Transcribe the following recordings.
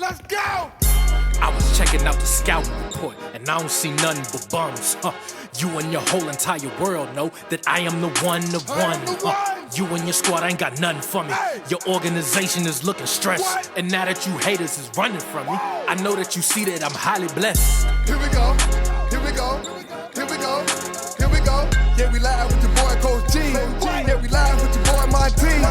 Let's go! I was checking out the scouting report, and I don't see nothing but bums. You and your whole entire world know that I am the one. You and your squad ain't got nothing for me. Your organization is looking stressed, and now that you haters is running from me, I know that you see that I'm highly blessed. Here we go, here we go, here we go, here we go. Yeah, we live with your boy Coach G. Yeah, we live with your boy Monty.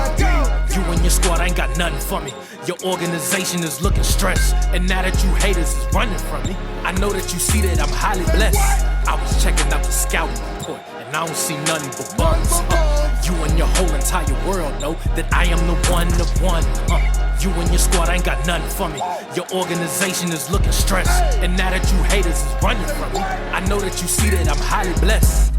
You and your squad ain't got nothing for me. Your organization is looking stressed, and now that you haters is running from me, I know that you see that I'm highly blessed. I was checking out the scouting report, and I don't see nothing but bums. You and your whole entire world know that I am the one. You and your squad ain't got nothing for me. Your organization is looking stressed, and now that you haters is running from me, I know that you see that I'm highly blessed.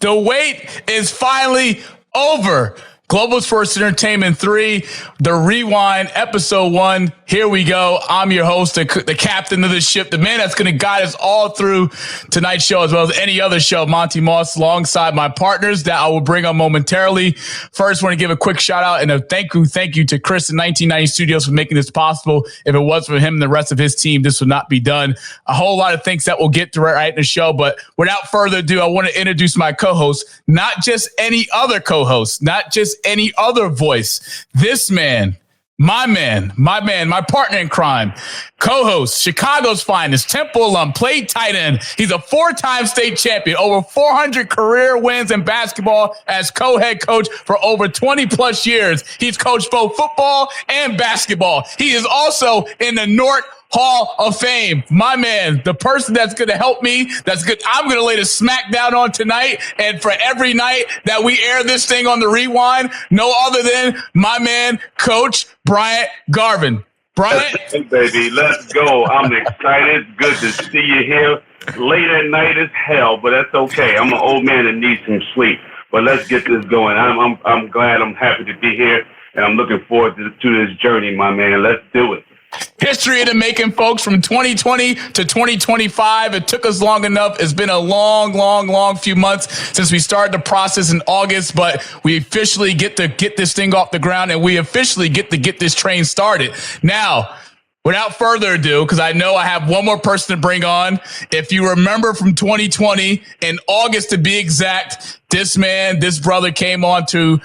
The wait is finally over. Global Sports Entertainment 3, The Rewind, Episode 1. Here we go. I'm your host, the captain of the ship, the man that's going to guide us all through tonight's show, as well as any other show, Monty Moss, alongside my partners that I will bring on momentarily. First, I want to give a quick shout out and a thank you to Chris in 1990 Studios for making this possible. If it was for him and the rest of his team, this would not be done. A whole lot of things that we'll get to right in the show, but without further ado, I want to introduce my co-host, not just any other co-host, not just any other voice. This man, my partner in crime, co-host, Chicago's finest, Temple alum, played tight end. He's a 4-time state champion, over 400 career wins in basketball as co-head coach for over 20 plus years. He's coached both football and basketball. He is also in the Notre Hall of Fame. My man, the person that's going to help me, I'm going to lay the smack down on tonight, and for every night that we air this thing on the Rewind, no other than my man, Coach Bryant Garvin. Bryant? Hey, baby, let's go. I'm excited. Good to see you here. Late at night is hell, but that's okay. I'm an old man that needs some sleep, but let's get this going. I'm glad. I'm happy to be here, and I'm looking forward to this journey, my man. Let's do it. History in the making, folks, from 2020 to 2025. It took us long enough. It's been a long few months since we started the process in August, but we officially get this thing off the ground, and we officially get this train started. Now, without further ado, because I know I have one more person to bring on. If you remember from 2020, in August to be exact, this brother came on to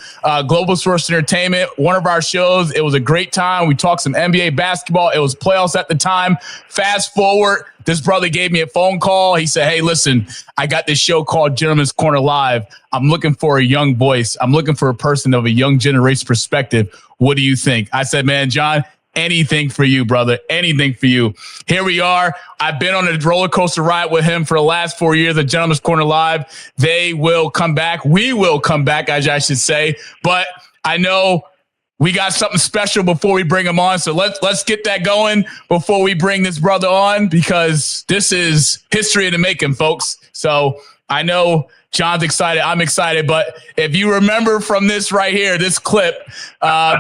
Global Sports Entertainment, one of our shows. It was a great time. We talked some NBA basketball. It was playoffs at the time. Fast forward, this brother gave me a phone call. He said, hey, listen, I got this show called Gentleman's Corner Live. I'm looking for a young voice. I'm looking for a person of a young generation perspective. What do you think? I said, man, John, anything for you, brother. Anything for you. Here we are. I've been on a roller coaster ride with him for the last 4 years at Gentleman's Corner Live. They will come back. We will come back, as I should say. But I know we got something special before we bring him on. So let's get that going before we bring this brother on, because this is history in the making, folks. So I know John's excited. I'm excited. But if you remember from this right here, this clip,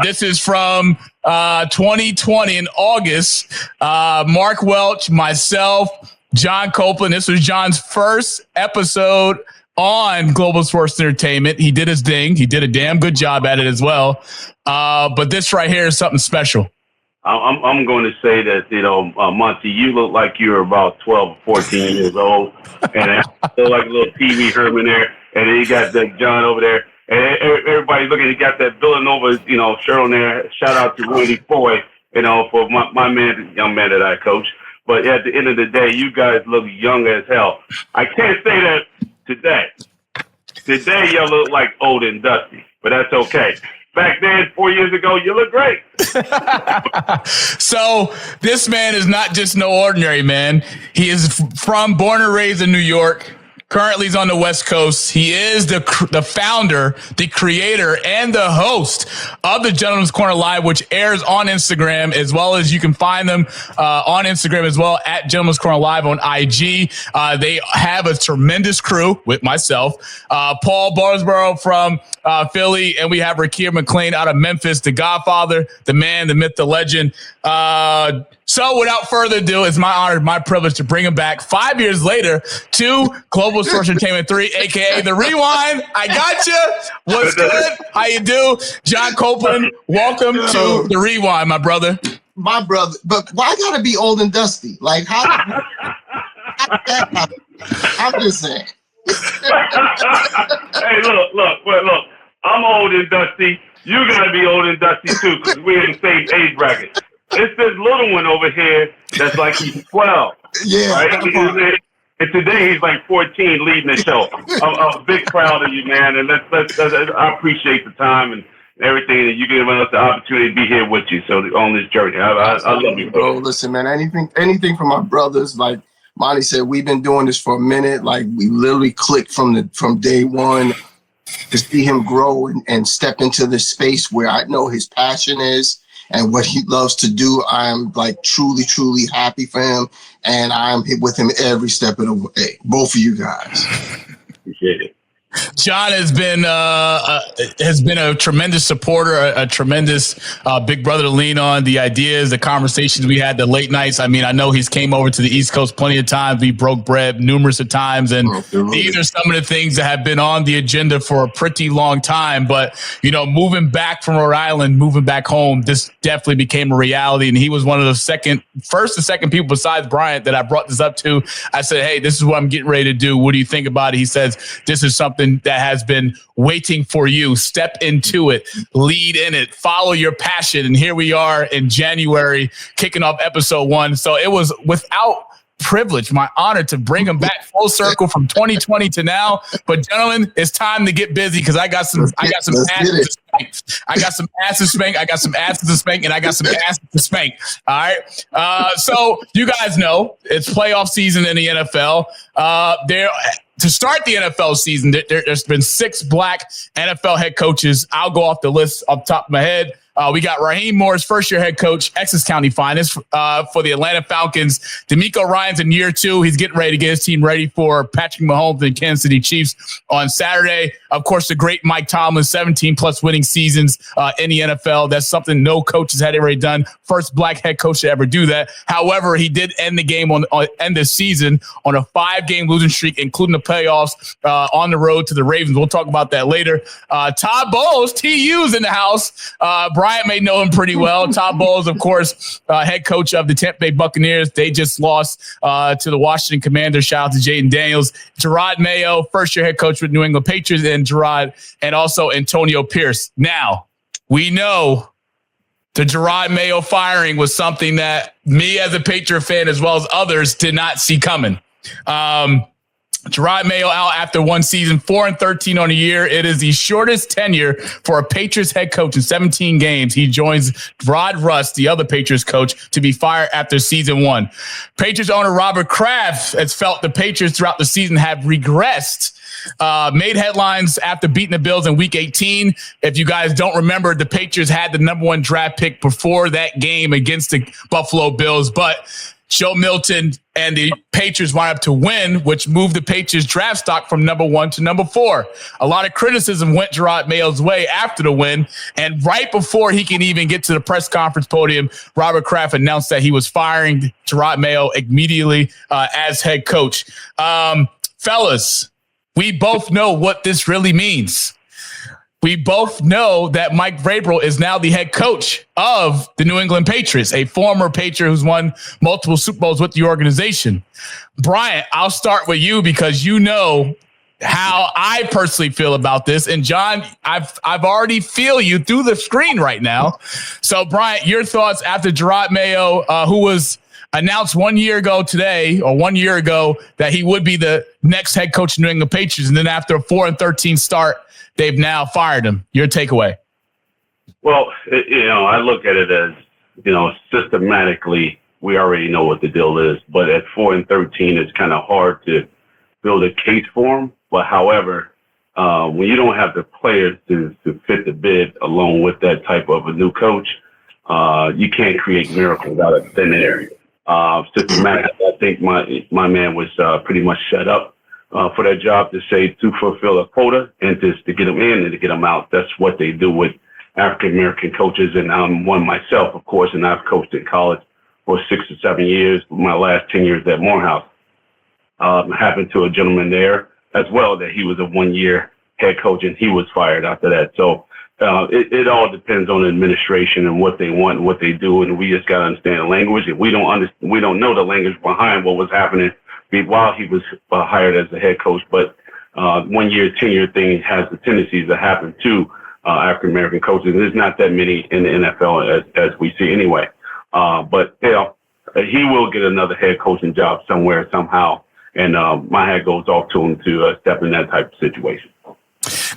this is from 2020 in August. Mark Welch, myself, John Copeland. This was John's first episode on Global Sports Entertainment. He did his thing. He did a damn good job at it as well. But this right here is something special. I'm going to say that, Monty, you look like you're about 12 or 14 years old, and I look like a little Pee Wee Herman there, and then you got that John over there, and everybody's looking. You got that Villanova, shirt on there. Shout out to Randy Foy, for my man, young man that I coach. But at the end of the day, you guys look young as hell. I can't say that today. Today, y'all look like old and dusty, but that's okay. Back then, 4 years ago, you look great. So this man is not just no ordinary man. He is born and raised in New York. Currently, he's on the West Coast. He is the founder, the creator, and the host of the Gentleman's Corner Live, which airs on Instagram, as well as you can find them on Instagram as well at Gentleman's Corner Live on IG. They have a tremendous crew with myself, Paul Barsborough from Philly, and we have Rakia McLean out of Memphis, the Godfather, the man, the myth, the legend. So without further ado, it's my honor, my privilege to bring him back 5 years later to Global Sports Entertainment 3, a.k.a. The Rewind. I got you. What's good? How you do? John Copeland, welcome to The Rewind, my brother. my brother, but why gotta be old and dusty? Like, how did that happen? I'm just saying. Hey, look. I'm old and dusty. You gotta be old and dusty too, because we're in the same age bracket. It's this little one over here that's like he's 12. Yeah. Right? And today he's like 14 leading the show. I'm big proud of you, man. And I appreciate the time and everything that you give us the opportunity to be here with you. So on this journey, I love you, bro. Listen, man, anything from my brothers, like Monty said, we've been doing this for a minute. Like we literally clicked from day one. To see him grow and step into this space where I know his passion is and what he loves to do. I'm like truly, truly happy for him. And I'm with him every step of the way. Both of you guys. Appreciate it. John has been a tremendous supporter, a tremendous big brother to lean on. The ideas, the conversations we had, the late nights. I mean, I know he's came over to the East Coast plenty of times. We broke bread numerous of times, and these are some of the things that have been on the agenda for a pretty long time. But moving back from Rhode Island, moving back home, this definitely became a reality. And he was one of the first and second people besides Bryant that I brought this up to. I said, "Hey, this is what I'm getting ready to do. What do you think about it?" He says, "This is something that has been waiting for you. Step into it, lead in it, follow your passion." And here we are in January, kicking off episode 1. So it was without privilege, my honor to bring him back full circle from 2020 to now. But gentlemen, it's time to get busy because I got some asses to spank. I got some asses to spank. I got some asses to spank, and I got some asses to spank. All right. So you guys know it's playoff season in the NFL. To start the NFL season, there's been 6 black NFL head coaches. I'll go off the list off the top of my head. We got Raheem Moore's first-year head coach, Essex County finest for the Atlanta Falcons. DeMeco Ryans in year 2. He's getting ready to get his team ready for Patrick Mahomes and Kansas City Chiefs on Saturday. Of course, the great Mike Tomlin, 17-plus winning seasons in the NFL. That's something no coach has had already done. First black head coach to ever do that. However, he did end the game end the season on a 5-game losing streak, including the playoffs on the road to the Ravens. We'll talk about that later. Todd Bowles, TU's in the house. Bryant may know him pretty well. Todd Bowles, of course, head coach of the Tampa Bay Buccaneers. They just lost to the Washington Commanders. Shout out to Jaden Daniels. Gerard Mayo, first-year head coach with New England Patriots, and also Antonio Pierce. Now, we know the Gerard Mayo firing was something that me as a Patriot fan as well as others did not see coming. Gerard Mayo out after one season, 4-13 on the year. It is the shortest tenure for a Patriots head coach in 17 games. He joins Rod Russ, the other Patriots coach, to be fired after season 1. Patriots owner Robert Kraft has felt the Patriots throughout the season have regressed. Made headlines after beating the Bills in Week 18. If you guys don't remember, the Patriots had the number 1 draft pick before that game against the Buffalo Bills, but Joe Milton and the Patriots wound up to win, which moved the Patriots draft stock from number 1 to number 4. A lot of criticism went Gerard Mayo's way after the win. And right before he can even get to the press conference podium, Robert Kraft announced that he was firing Gerard Mayo immediately as head coach. Fellas, we both know what this really means. We both know that Mike Vrabel is now the head coach of the New England Patriots, a former Patriot who's won multiple Super Bowls with the organization. Bryant, I'll start with you because you know how I personally feel about this. And John, I've already feel you through the screen right now. So Bryant, your thoughts after Gerard Mayo, who was announced 1 year ago today, or 1 year ago, that he would be the next head coach of New England Patriots. And then after a 4-13 start, they've now fired him. Your takeaway? Well, I look at it as, systematically, we already know what the deal is. But at 4-13, it's kind of hard to build a case for him. But however, when you don't have the players to fit the bid along with that type of a new coach, you can't create miracles out of thin air. Systematically, I think my man was pretty much set up for that job to fulfill a quota and to get them in and to get them out. That's what they do with African-American coaches. And I'm one myself, of course, and I've coached in college for 6 or 7 years. My last 10 years at Morehouse. Happened to a gentleman there as well that he was a 1-year head coach and he was fired after that. So it all depends on the administration and what they want and what they do, and we just got to understand the language. If we don't know the language behind what was happening while he was hired as the head coach. But 1 year tenure thing has the tendencies to happen to African American coaches. There's not that many in the NFL as we see anyway. But he will get another head coaching job somewhere somehow, and my hat goes off to him to step in that type of situation.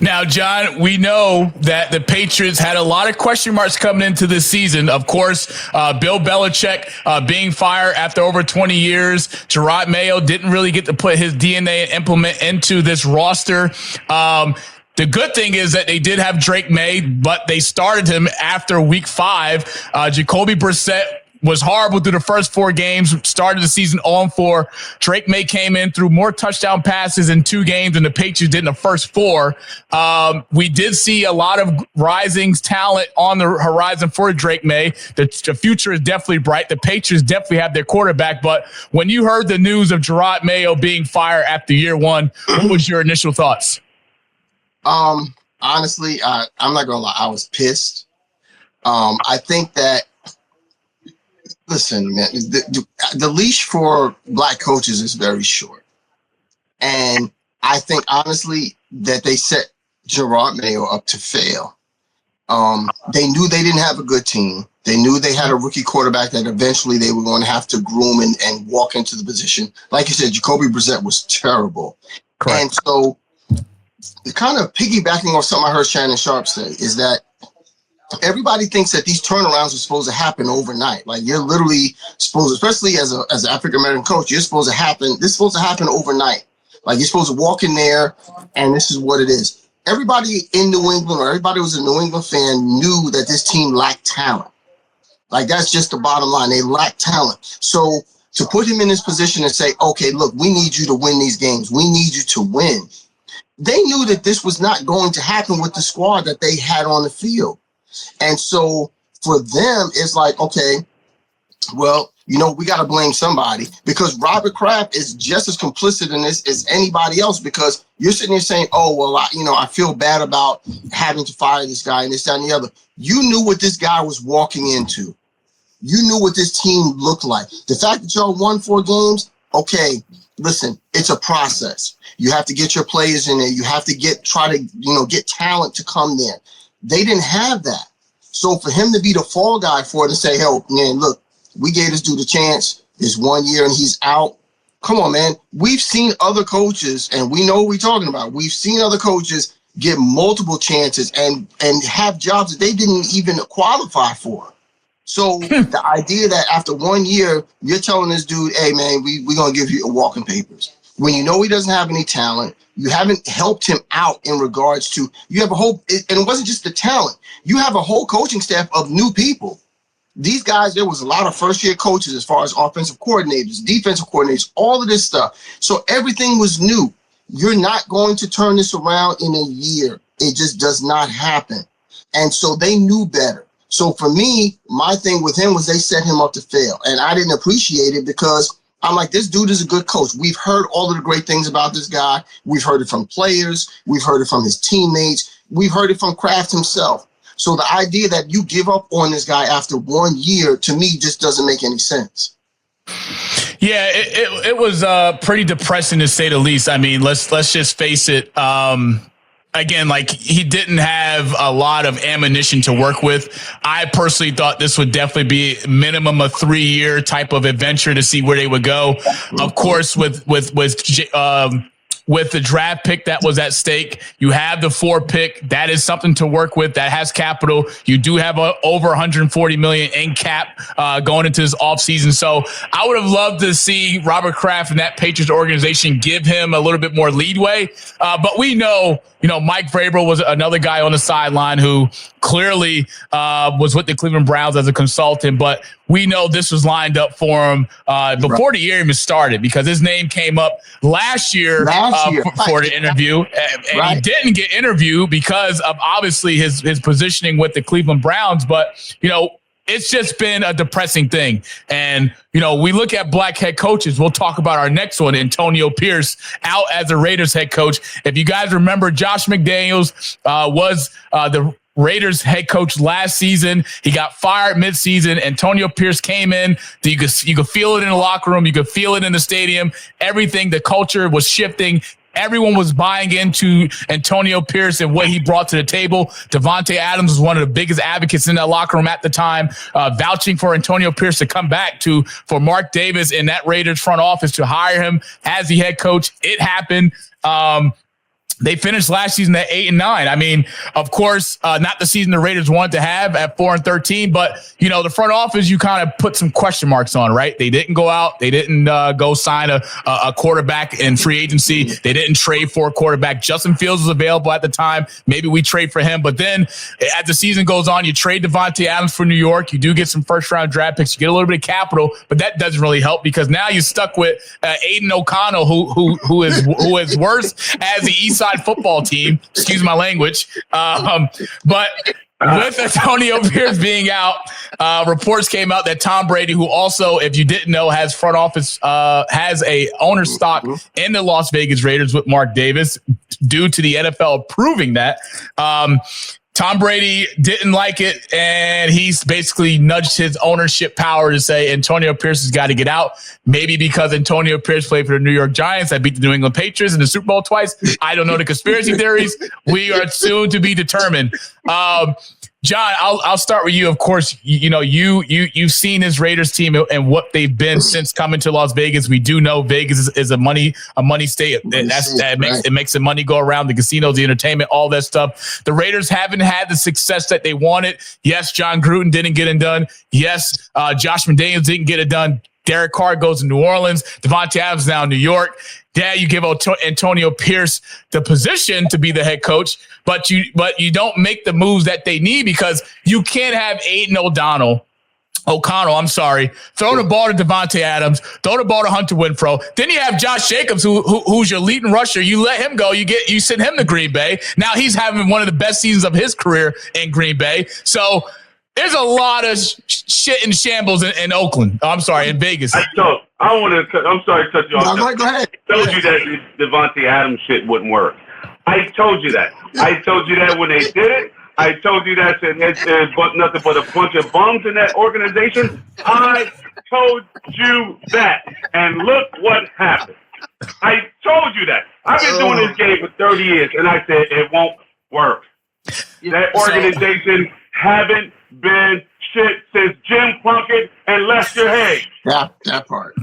Now, John, we know that the Patriots had a lot of question marks coming into this season. Of course, Bill Belichick being fired after over 20 years. Gerard Mayo didn't really get to put his DNA and implement into this roster. The good thing is that they did have Drake May, but they started him after week 5. Jacoby Brissett was horrible through the first 4 games, started the season 0-4. Drake May came in, threw more touchdown passes in 2 games than the Patriots did in the first 4. We did see a lot of rising talent on the horizon for Drake May. The future is definitely bright. The Patriots definitely have their quarterback. But when you heard the news of Gerard Mayo being fired after year 1, what was your initial thoughts? Honestly, I'm not gonna lie, I was pissed. I think that, listen, man, the leash for black coaches is very short. And I think, honestly, that they set Gerard Mayo up to fail. They knew they didn't have a good team. They knew they had a rookie quarterback that eventually they were going to have to groom and walk into the position. Like you said, Jacoby Brissett was terrible. Correct. And so, kind of piggybacking on something I heard Shannon Sharp say is that everybody thinks that these turnarounds are supposed to happen overnight. Like, you're literally supposed, especially as an African-American coach, this is supposed to happen overnight. Like, you're supposed to walk in there and this is what it is. Everybody in New England, or everybody who was a New England fan, knew that this team lacked talent. Like, that's just the bottom line. They lack talent. So to put him in this position and say, okay, look, we need you to win these games. We need you to win. They knew that this was not going to happen with the squad that they had on the field. And so for them, it's like, okay, well, we got to blame somebody, because Robert Kraft is just as complicit in this as anybody else, because you're sitting there saying, oh, well, I feel bad about having to fire this guy and this, that, and the other. You knew what this guy was walking into. You knew what this team looked like. The fact that y'all won 4 games, okay, listen, it's a process. You have to get your players in there. You have to get talent to come there. They didn't have that. So for him to be the fall guy for it and say, hey, man, look, we gave this dude a chance. It's 1 year and he's out. Come on, man. We've seen other coaches, and we know what we're talking about. We've seen other coaches get multiple chances and have jobs that they didn't even qualify for. So the idea that after 1 year, you're telling this dude, hey, man, we're going to give you a walking papers. When you know he doesn't have any talent, you haven't helped him out in regards to, you have a whole, and it wasn't just the talent. You have a whole coaching staff of new people. These guys, there was a lot of first-year coaches as far as offensive coordinators, defensive coordinators, all of this stuff. So everything was new. You're not going to turn this around in a year. It just does not happen. And so they knew better. So for me, my thing with him was they set him up to fail. And I didn't appreciate it, because I'm like, this dude is a good coach. We've heard all of the great things about this guy. We've heard it from players. We've heard it from his teammates. We've heard it from Kraft himself. So the idea that you give up on this guy after 1 year, to me, just doesn't make any sense. Yeah, it was pretty depressing, to say the least. I mean, let's just face it. Again, like, he didn't have a lot of ammunition to work with. I personally thought this would definitely be minimum a 3-year type of adventure to see where they would go. Of course, with the draft pick that was at stake, you have the 4 pick. That is something to work with. That has capital. You do have over $140 million in cap going into this offseason. So I would have loved to see Robert Kraft and that Patriots organization give him a little bit more leadway. But we know, Mike Vrabel was another guy on the sideline who clearly was with the Cleveland Browns as a consultant, but we know this was lined up for him before the year even started, because his name came up last year for the interview, and he didn't get interviewed because of obviously his positioning with the Cleveland Browns. But, it's just been a depressing thing. And, we look at black head coaches. We'll talk about our next one, Antonio Pierce, out as the Raiders head coach. If you guys remember, Josh McDaniels was the Raiders head coach last season. He got fired midseason. Antonio Pierce came in. You could feel it in the locker room. You could feel it in the stadium. Everything, the culture was shifting. Everyone was buying into Antonio Pierce and what he brought to the table. Davante Adams was one of the biggest advocates in that locker room at the time, vouching for Antonio Pierce to come back for Mark Davis and that Raiders front office to hire him as the head coach. It happened. They finished last season at 8-9. I mean, of course, not the season the Raiders wanted to have at 4-13, but the front office, you kind of put some question marks on, right? They didn't go out. They didn't go sign a quarterback in free agency. They didn't trade for a quarterback. Justin Fields was available at the time. Maybe we trade for him. But then as the season goes on, you trade Davante Adams for New York. You do get some first round draft picks. You get a little bit of capital, but that doesn't really help because now you're stuck with Aiden O'Connell, who is worse as the East Side football team, excuse my language. But with Antonio Pierce being out, reports came out that Tom Brady, who also, if you didn't know, has front office, has a owner stock in the Las Vegas Raiders with Mark Davis, due to the NFL approving that. Tom Brady didn't like it, and he's basically nudged his ownership power to say Antonio Pierce has got to get out. Maybe because Antonio Pierce played for the New York Giants that beat the New England Patriots in the Super Bowl twice. I don't know the conspiracy theories. We are soon to be determined. John, I'll start with you. Of course, you've seen this Raiders team and what they've been since coming to Las Vegas. We do know Vegas is a money state. It makes the money go around, the casinos, the entertainment, all that stuff. The Raiders haven't had the success that they wanted. Yes, John Gruden didn't get it done. Yes, Josh McDaniels didn't get it done. Derek Carr goes to New Orleans. Davante Adams now in New York. Yeah, you give Antonio Pierce the position to be the head coach, but you don't make the moves that they need because you can't have Aiden O'Connell, throw the ball to Davante Adams, throw the ball to Hunter Renfrow. Then you have Josh Jacobs, who's your leading rusher. You let him go. You send him to Green Bay. Now he's having one of the best seasons of his career in Green Bay. So there's a lot of shit in shambles in Oakland. Oh, I'm sorry, in Vegas. I'm sorry to cut you off. No, go ahead. I told you that the Davante Adams shit wouldn't work. I told you that. I told you that when they did it. I told you that there's nothing but a bunch of bums in that organization. I told you that. And look what happened. I told you that. I've been doing this game for 30 years, and I said it won't work. That organization haven't been shit since Jim Plunkett and Lester Hayes. That part.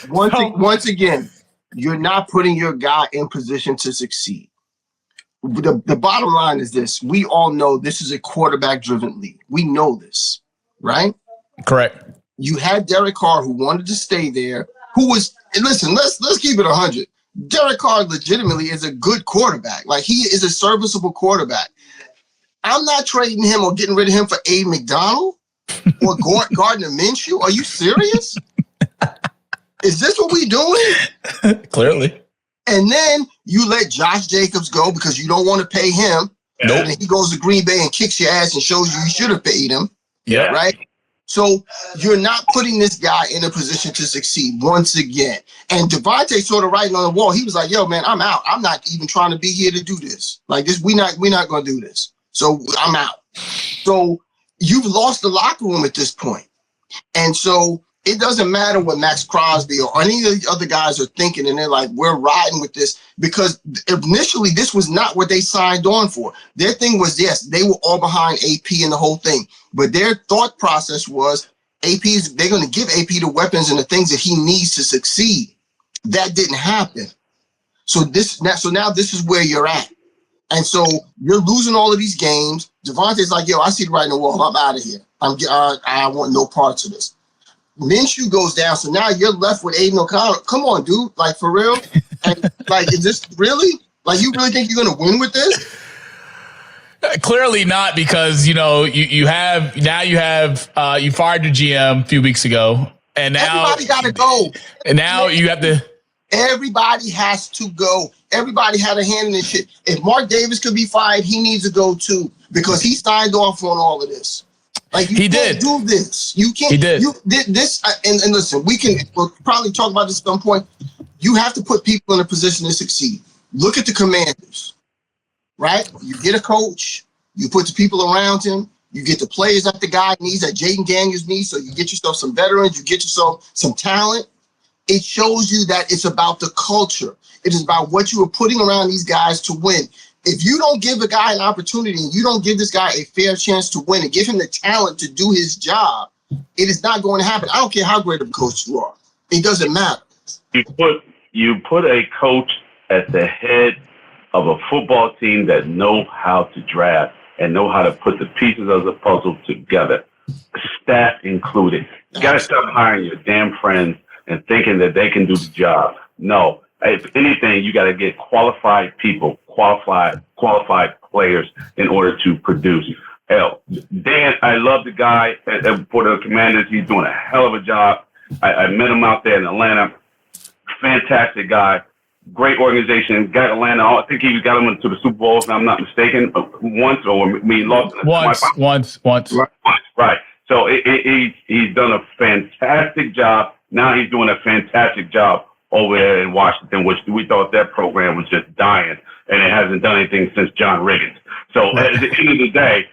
Once again, you're not putting your guy in position to succeed. The bottom line is this. We all know this is a quarterback-driven league. We know this, right? Correct. You had Derek Carr who wanted to stay there, who was – listen, let's keep it 100. Derek Carr legitimately is a good quarterback. Like, he is a serviceable quarterback. I'm not trading him or getting rid of him for Aiden McDonald or Gardner Minshew. Are you serious? Is this what we doing? Clearly. And then you let Josh Jacobs go because you don't want to pay him. Nope. And he goes to Green Bay and kicks your ass and shows you should have paid him. Yeah. Right? So you're not putting this guy in a position to succeed once again. And Davante sort of writing on the wall. He was like, yo, man, I'm out. I'm not even trying to be here to do this. Like this, we're not going to do this. So I'm out. So you've lost the locker room at this point. And so it doesn't matter what Max Crosby or any of the other guys are thinking. And they're like, we're riding with this because initially this was not what they signed on for. Their thing was, yes, they were all behind AP and the whole thing. But their thought process was they're going to give AP the weapons and the things that he needs to succeed. That didn't happen. So now this is where you're at. And so you're losing all of these games. Davante's like, yo, I see the writing on the wall. I'm out of here. I want no parts of this. Minshew goes down, so now you're left with Aiden O'Connell. Come on, dude. Like, for real? And, like, is this really? Like, you really think you're going to win with this? Clearly not, because, you fired your GM a few weeks ago. And now everybody got to go. And now you have to. Everybody has to go. Everybody had a hand in this shit. If Mark Davis could be fired, he needs to go too, because he signed off on all of this. Like, you can't do this. You can't. He did. You did this. And listen, we'll probably talk about this at some point. You have to put people in a position to succeed. Look at the Commanders, right? You get a coach. You put the people around him. You get the players that the guy needs, that Jaden Daniels needs. So you get yourself some veterans. You get yourself some talent. It shows you that it's about the culture. It is about what you are putting around these guys to win. If you don't give a guy an opportunity and you don't give this guy a fair chance to win and give him the talent to do his job, it is not going to happen. I don't care how great of a coach you are. It doesn't matter. You put a coach at the head of a football team that know how to draft and know how to put the pieces of the puzzle together, staff included. You got to stop hiring your damn friends and thinking that they can do the job. No. If anything, you got to get qualified people, qualified players in order to produce. Hell, Dan, I love the guy for the Commanders. He's doing a hell of a job. I met him out there in Atlanta. Fantastic guy. Great organization. Got Atlanta. I think he got them into the Super Bowl, if I'm not mistaken, once, or me lost. Once. Right. So he's done a fantastic job. Now he's doing a fantastic job over there in Washington, which we thought that program was just dying, and it hasn't done anything since John Riggins. So at the end of the day,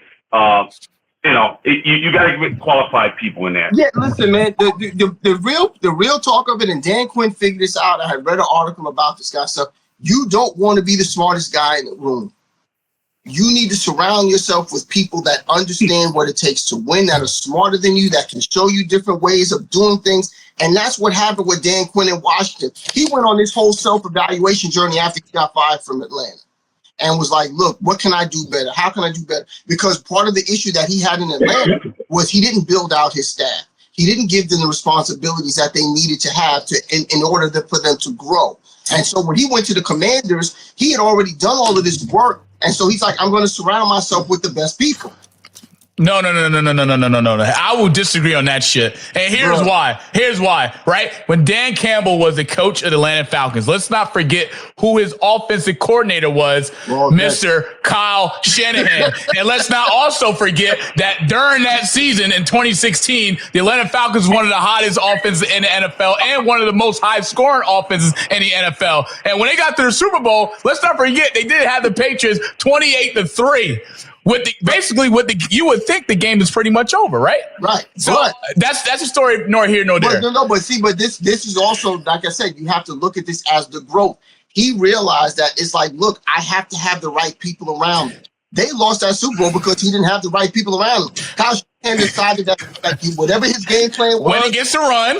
you got to get qualified people in there. Yeah, listen, man. The real talk of it, and Dan Quinn figured this out. I had read an article about this guy stuff. You don't want to be the smartest guy in the room. You need to surround yourself with people that understand what it takes to win, that are smarter than you, that can show you different ways of doing things. And that's what happened with Dan Quinn in Washington. He went on this whole self-evaluation journey after he got fired from Atlanta and was like, look, what can I do better? How can I do better? Because part of the issue that he had in Atlanta was he didn't build out his staff. He didn't give them the responsibilities that they needed to have in order for them to grow. And so when he went to the Commanders, he had already done all of this work. And so he's like, I'm going to surround myself with the best people. No. I will disagree on that shit. And here's why, right? When Dan Campbell was the coach of the Atlanta Falcons, let's not forget who his offensive coordinator was, Mr. Kyle Shanahan. And let's not also forget that during that season in 2016, the Atlanta Falcons were one of the hottest offenses in the NFL and one of the most high-scoring offenses in the NFL. And when they got to the Super Bowl, let's not forget they did have the Patriots 28-3. You would think the game is pretty much over, right? Right. So that's a story nor here nor there. But this is also, like I said, you have to look at this as the growth. He realized that it's like, look, I have to have the right people around me. They lost that Super Bowl because he didn't have the right people around him. Kyle Shanahan decided that whatever his game plan was, when it gets to run,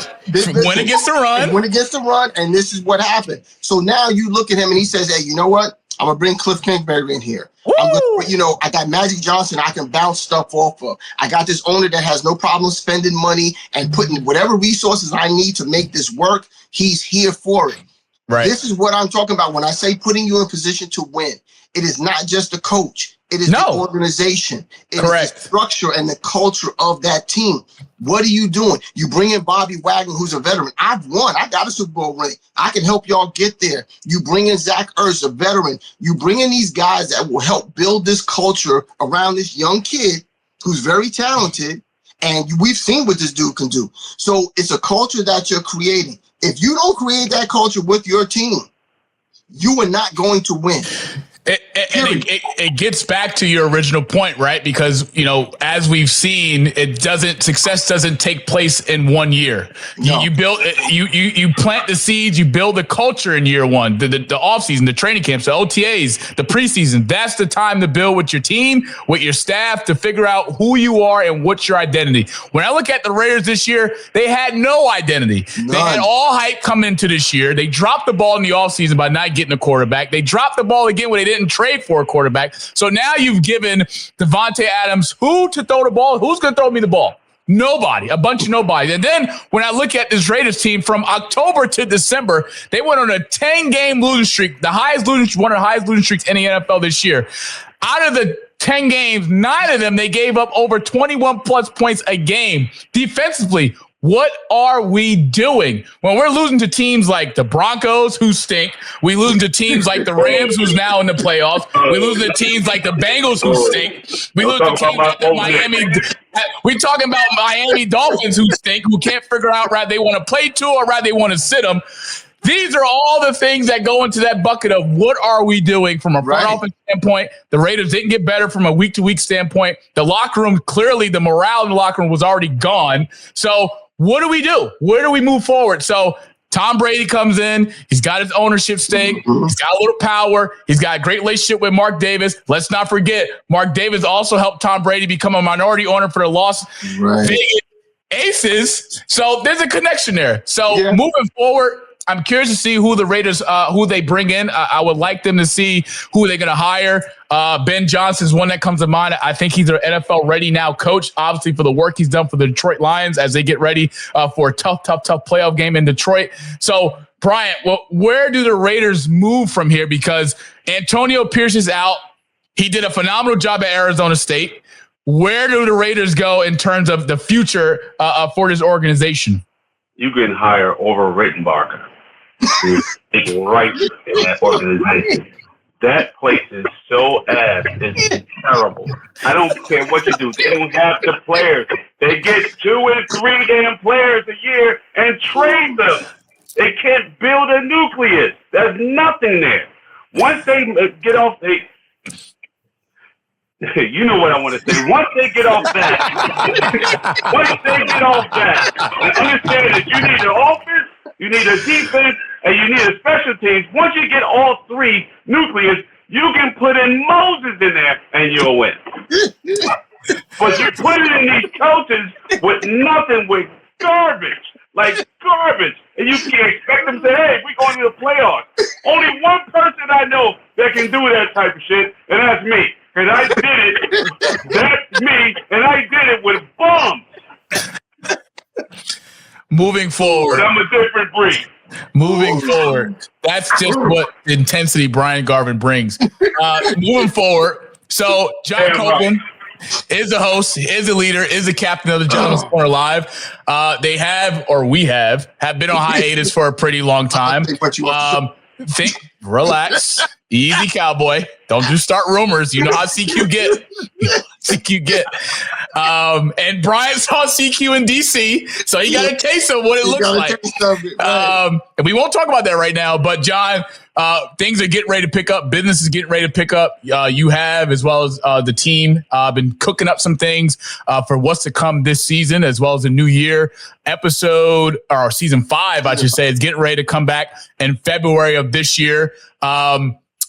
and this is what happened. So now you look at him and he says, hey, you know what? I'm going to bring Cliff Kingsbury in here. I got Magic Johnson I can bounce stuff off of. I got this owner that has no problem spending money and putting whatever resources I need to make this work. He's here for it. Right. This is what I'm talking about when I say putting you in position to win. It is not just the coach. It is the organization. It is the structure and the culture of that team. What are you doing? You bring in Bobby Wagner, who's a veteran. I've won. I got a Super Bowl ring. I can help y'all get there. You bring in Zach Ertz, a veteran. You bring in these guys that will help build this culture around this young kid who's very talented. And we've seen what this dude can do. So it's a culture that you're creating. If you don't create that culture with your team, you are not going to win. It gets back to your original point, right? Because, as we've seen, success doesn't take place in 1 year. No. You plant the seeds, you build the culture in year one, the offseason, the training camps, the OTAs, the preseason. That's the time to build with your team, with your staff, to figure out who you are and what's your identity. When I look at the Raiders this year, they had no identity. None. They had all hype coming into this year. They dropped the ball in the offseason by not getting a quarterback. They dropped the ball again when they didn't trade for a quarterback. So now you've given Devontae Adams who to throw the ball. Who's going to throw me the ball? Nobody. A bunch of nobody. And then when I look at this Raiders team from October to December, they went on a 10-game losing streak, one of the highest losing streaks in the NFL this year. Out of the 10 games, 9 of them, they gave up over 21-plus points a game. Defensively, what are we doing? When we're losing to teams like the Broncos, who stink. We losing to teams like the Rams, who's now in the playoffs. We losing to teams like the Bengals, who stink. We lose to teams like the Miami. We're talking about Miami Dolphins, who stink, who can't figure out rather they want to play to or rather they want to sit them. These are all the things that go into that bucket of what are we doing from a front office standpoint. The Raiders didn't get better from a week-to-week standpoint. The locker room, clearly the morale in the locker room was already gone. So what do we do? Where do we move forward? So Tom Brady comes in. He's got his ownership stake. He's got a little power. He's got a great relationship with Mark Davis. Let's not forget, Mark Davis also helped Tom Brady become a minority owner for the Las Vegas Aces. So there's a connection there. So moving forward, I'm curious to see who the Raiders, who they bring in. I would like them to see who they're going to hire. Ben Johnson's one that comes to mind. I think he's an NFL ready now coach, obviously for the work he's done for the Detroit Lions as they get ready for a tough playoff game in Detroit. So, Bryant, where do the Raiders move from here? Because Antonio Pierce is out. He did a phenomenal job at Arizona State. Where do the Raiders go in terms of the future for this organization? You can hire over Rittenbarger. Right in that organization. That place is so ass. It's terrible. I don't care what you do. They don't have the players. They get 2 and 3 damn players a year and trade them. They can't build a nucleus. There's nothing there. Once they get off, you know what I want to say. Once they get off that, and understand that you need an offense, you need a defense, and you need a special teams. Once you get all 3 nucleus, you can put in Moses in there and you'll win. But you put it in these coaches with nothing, with garbage, and you can't expect them to say, hey, we're going to the playoffs. Only one person I know that can do that type of shit, and that's me. And I did it. That's me, and I did it with bums. Moving forward. I'm a different breed. Moving forward. That's just what intensity Bryant Garvin brings. Moving forward. So John Copeland is the host, is the leader, is the captain of the Gentleman's Corner Live. We have been on hiatus for a pretty long time. Relax. Easy, cowboy. Don't just start rumors. You know how CQ get. And Bryant's on CQ in DC, so he got a taste of what it looks like. And we won't talk about that right now, but John, things are getting ready to pick up. Business is getting ready to pick up. You have, as well as the team, been cooking up some things for what's to come this season, as well as the new year episode, or season 5, I should say, is getting ready to come back in February of this year.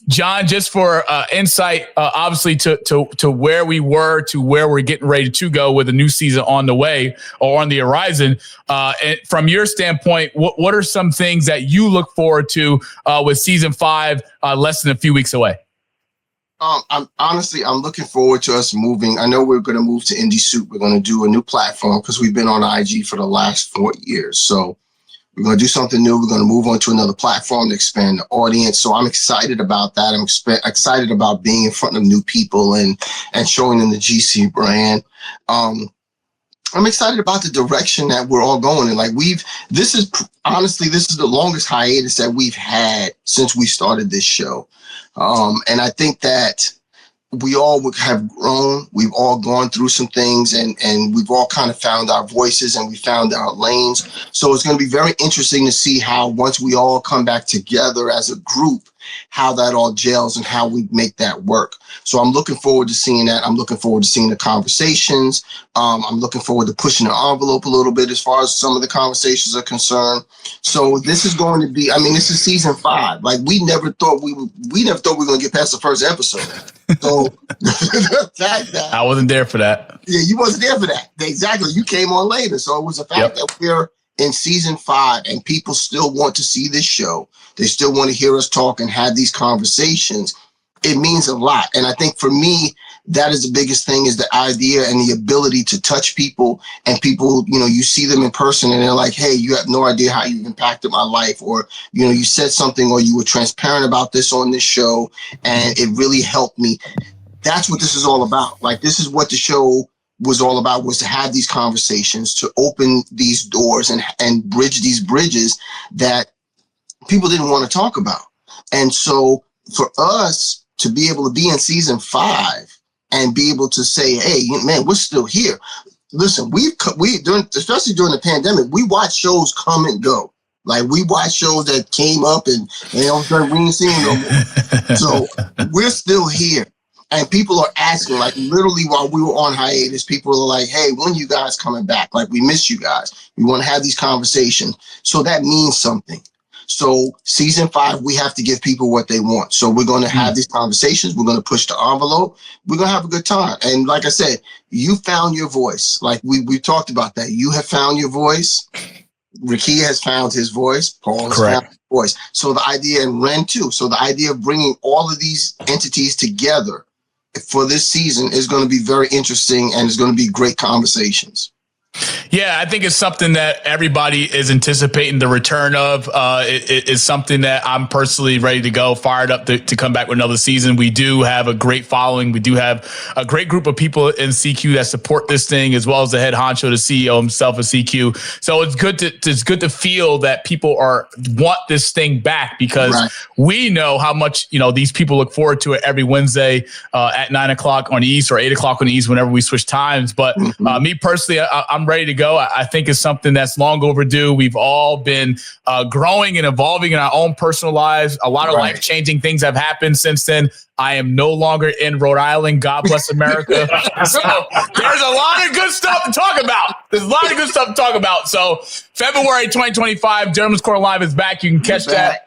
John, just for insight, obviously to where we were, to where we're getting ready to go with a new season on the way or on the horizon. And from your standpoint, what are some things that you look forward to with season 5 less than a few weeks away? I'm looking forward to us moving. I know we're going to move to Indie Soup. We're going to do a new platform because we've been on IG for the last 4 years. So we're going to do something new. We're going to move on to another platform to expand the audience. So I'm excited about that. I'm excited about being in front of new people and showing them the GC brand. I'm excited about the direction that we're all going in. This is the longest hiatus that we've had since we started this show. And I think that we all have grown. We've all gone through some things and we've all kind of found our voices and we found our lanes. So it's going to be very interesting to see how, once we all come back together as a group, how that all gels and how we make that work. So I'm looking forward to seeing that. I'm looking forward to seeing the conversations. I'm looking forward to pushing the envelope a little bit as far as some of the conversations are concerned. So this is going to be, this is season 5. We never thought we were going to get past the first episode. So I wasn't there for that. Yeah, you wasn't there for that. Exactly. You came on later. So it was the fact that we're in season 5 and people still want to see this show. They still want to hear us talk and have these conversations. It means a lot. And I think for me, that is the biggest thing, is the idea and the ability to touch people, and people, you see them in person and they're like, hey, you have no idea how you've impacted my life. Or, you said something, or you were transparent about this on this show and it really helped me. That's what this is all about. This is what the show was all about, was to have these conversations, to open these doors and bridge these bridges that people didn't want to talk about. And so for us to be able to be in season 5 and be able to say, hey, man, we're still here. Listen, especially during the pandemic, we watched shows come and go. Like, we watch shows that came up and all of a sudden we ain't seeing no more. So we're still here. And people are asking, like, literally while we were on hiatus, people are like, hey, when you guys coming back? Like, we miss you guys. We want to have these conversations. So that means something. So season 5, we have to give people what they want. So we're going to have these conversations. We're going to push the envelope. We're going to have a good time. And like I said, you found your voice. Like we talked about that. You have found your voice. Ricky has found his voice. Paul has found his voice. So the idea, and Ren too. So the idea of bringing all of these entities together for this season is going to be very interesting, and it's going to be great conversations. Yeah, I think it's something that everybody is anticipating the return of. It's something that I'm personally ready to go, fired up to come back with another season. We do have a great following. We do have a great group of people in CQ that support this thing, as well as the head honcho, the CEO himself of CQ. So it's good to feel that people want this thing back, because we know how much these people look forward to it every Wednesday at 9 o'clock on the East or 8 o'clock on the East whenever we switch times. But me personally, I'm ready to go. I think it's something that's long overdue. We've all been growing and evolving in our own personal lives. A lot of life-changing things have happened since then. I am no longer in Rhode Island. God bless America. So there's a lot of good stuff to talk about. So February 2025, Gentleman's Corner Live is back. You can catch that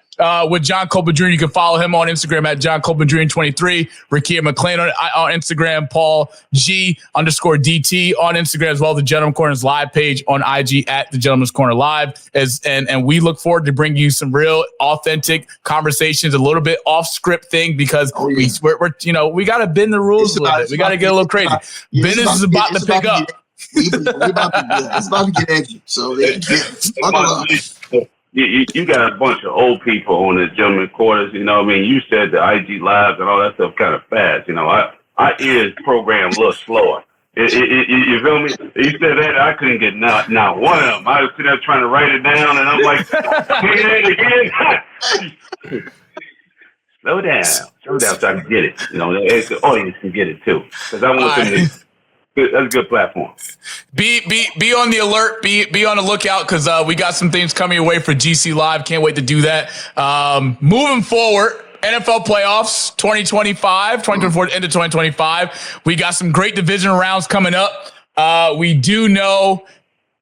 with John Copeland Jr. You can follow him on Instagram at John Copeland Jr. 23. Rakia McLean on Instagram. Paul G_DT on Instagram, as well as the Gentleman's Corner's live page on IG at the Gentleman's Corner Live. And we look forward to bringing you some real authentic conversations, a little bit off script thing, because we got to bend the rules a little bit. We got to get a little crazy. Business is about to pick up. It's about to get edgy. So you got a bunch of old people on the Gentleman's Quarters. You said the IG lives and all that stuff kind of fast. Our ears program a little slower. You feel me? You said that, I couldn't get not one of them. I was sitting there trying to write it down, and I'm like, again. Slow down so I can get it. The audience can get it too. Because I want them to. That's a good platform. Be on the alert. Be on the lookout, because we got some things coming away for GC Live. Can't wait to do that. Moving forward, NFL playoffs 2024 into 2025. We got some great division rounds coming up. We do know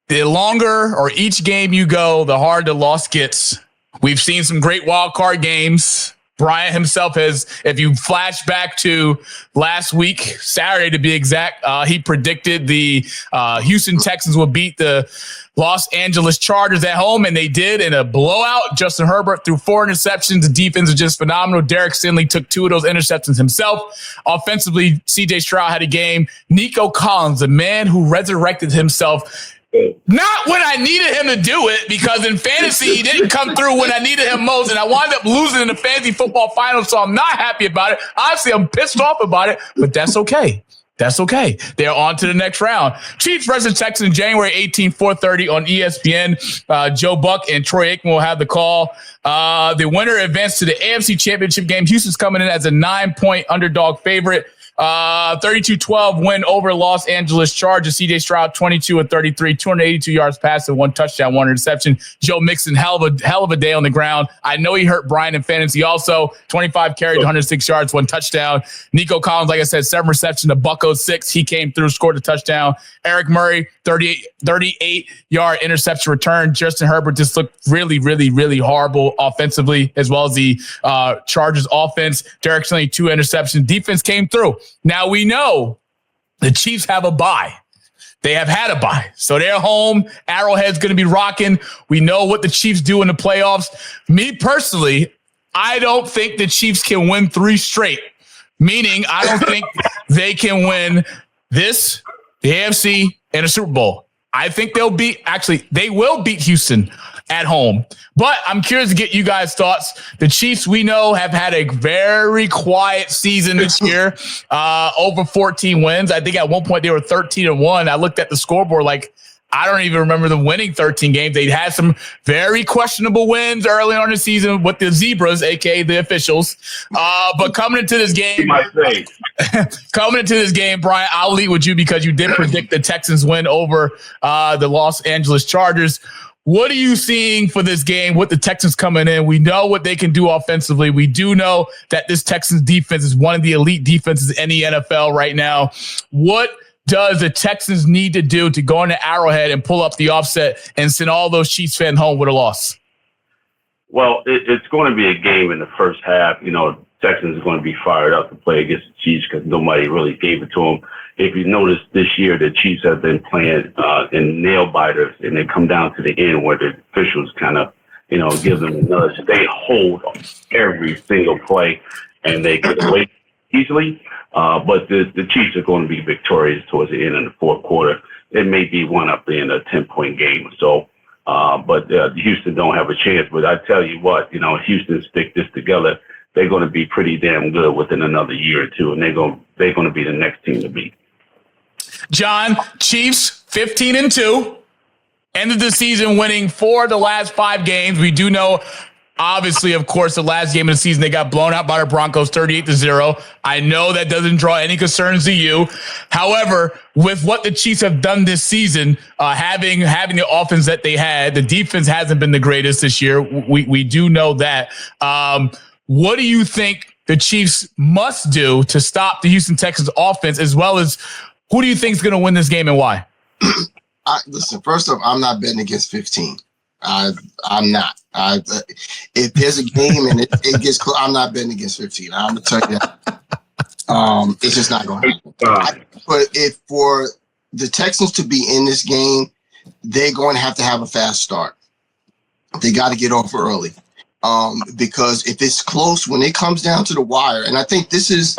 the longer or each game you go, the harder the loss gets. We've seen some great wild card games. Bryant himself has, if you flash back to last week, Saturday to be exact, he predicted the Houston Texans would beat the Los Angeles Chargers at home, and they did in a blowout. Justin Herbert threw 4 interceptions. The defense is just phenomenal. Derek Stingley took 2 of those interceptions himself. Offensively, C.J. Stroud had a game. Nico Collins, the man who resurrected himself, not when I needed him to do it, because in fantasy, he didn't come through when I needed him most, and I wound up losing in the fantasy football finals, so I'm not happy about it. Honestly, I'm pissed off about it, but that's okay. That's okay. They're on to the next round. Chiefs versus Texans, January 18, 4:30 on ESPN. Joe Buck and Troy Aikman will have the call. The winner advanced to the AFC Championship game. Houston's coming in as a 9-point underdog favorite. 32-12 win over Los Angeles Chargers. C.J. Stroud, 22 of 33, 282 yards passing, 1 touchdown, 1 interception. Joe Mixon, hell of a day on the ground. I know he hurt Brian in fantasy also. 25 carries, 106 yards, 1 touchdown. Nico Collins, like I said, 7 receptions, a $106. He came through, scored a touchdown. Eric Murray, 38-yard interception return. Justin Herbert just looked really, really, really horrible offensively, as well as the Chargers offense. Derek Stingley, 2 interceptions. Defense came through. Now we know the Chiefs have a bye. They have had a bye. So they're home. Arrowhead's going to be rocking. We know what the Chiefs do in the playoffs. Me personally, I don't think the Chiefs can win 3 straight, meaning I don't think they can win this, the AFC, and a Super Bowl. I think they will beat Houston at home. But I'm curious to get you guys' thoughts. The Chiefs, we know, have had a very quiet season this year, over 14 wins. I think at one point they were 13-1. I looked at the scoreboard like, I don't even remember them winning 13 games. They had some very questionable wins early on in the season with the Zebras, a.k.a. the officials. But coming into this game, Brian, I'll lead with you because you did predict the Texans win over the Los Angeles Chargers. What are you seeing for this game with the Texans coming in? We know what they can do offensively. We do know that this Texans defense is one of the elite defenses in the NFL right now. What does the Texans need to do to go into Arrowhead and pull up the offset and send all those Chiefs fans home with a loss? Well, it's going to be a game in the first half. Texans are going to be fired up to play against the Chiefs because nobody really gave it to them. If you notice this year, the Chiefs have been playing in nail biters, and they come down to the end where the officials kind of, give them a nudge. They hold every single play, and they get away easily. But the Chiefs are going to be victorious towards the end of the fourth quarter. It may be one up in a 10-point game or so. But Houston don't have a chance. But I tell you what, Houston stick this together, they're going to be pretty damn good within another year or two, and they're going to be the next team to beat. John, Chiefs 15-2, ended the season winning 4 of the last 5 games. We do know, obviously, of course, the last game of the season, they got blown out by the Broncos 38-0. I know that doesn't draw any concerns to you. However, with what the Chiefs have done this season, having the offense that they had, the defense hasn't been the greatest this year. We do know that. What do you think the Chiefs must do to stop the Houston Texans offense, as well as who do you think is going to win this game and why? Listen, first off, I'm not betting against 15. I'm not. If there's a game and it gets close, I'm not betting against 15. I'm going to tell you that. It's just not going to happen. But if for the Texans to be in this game, they're going to have a fast start. They got to get off early. Because if it's close, when it comes down to the wire, and I think this is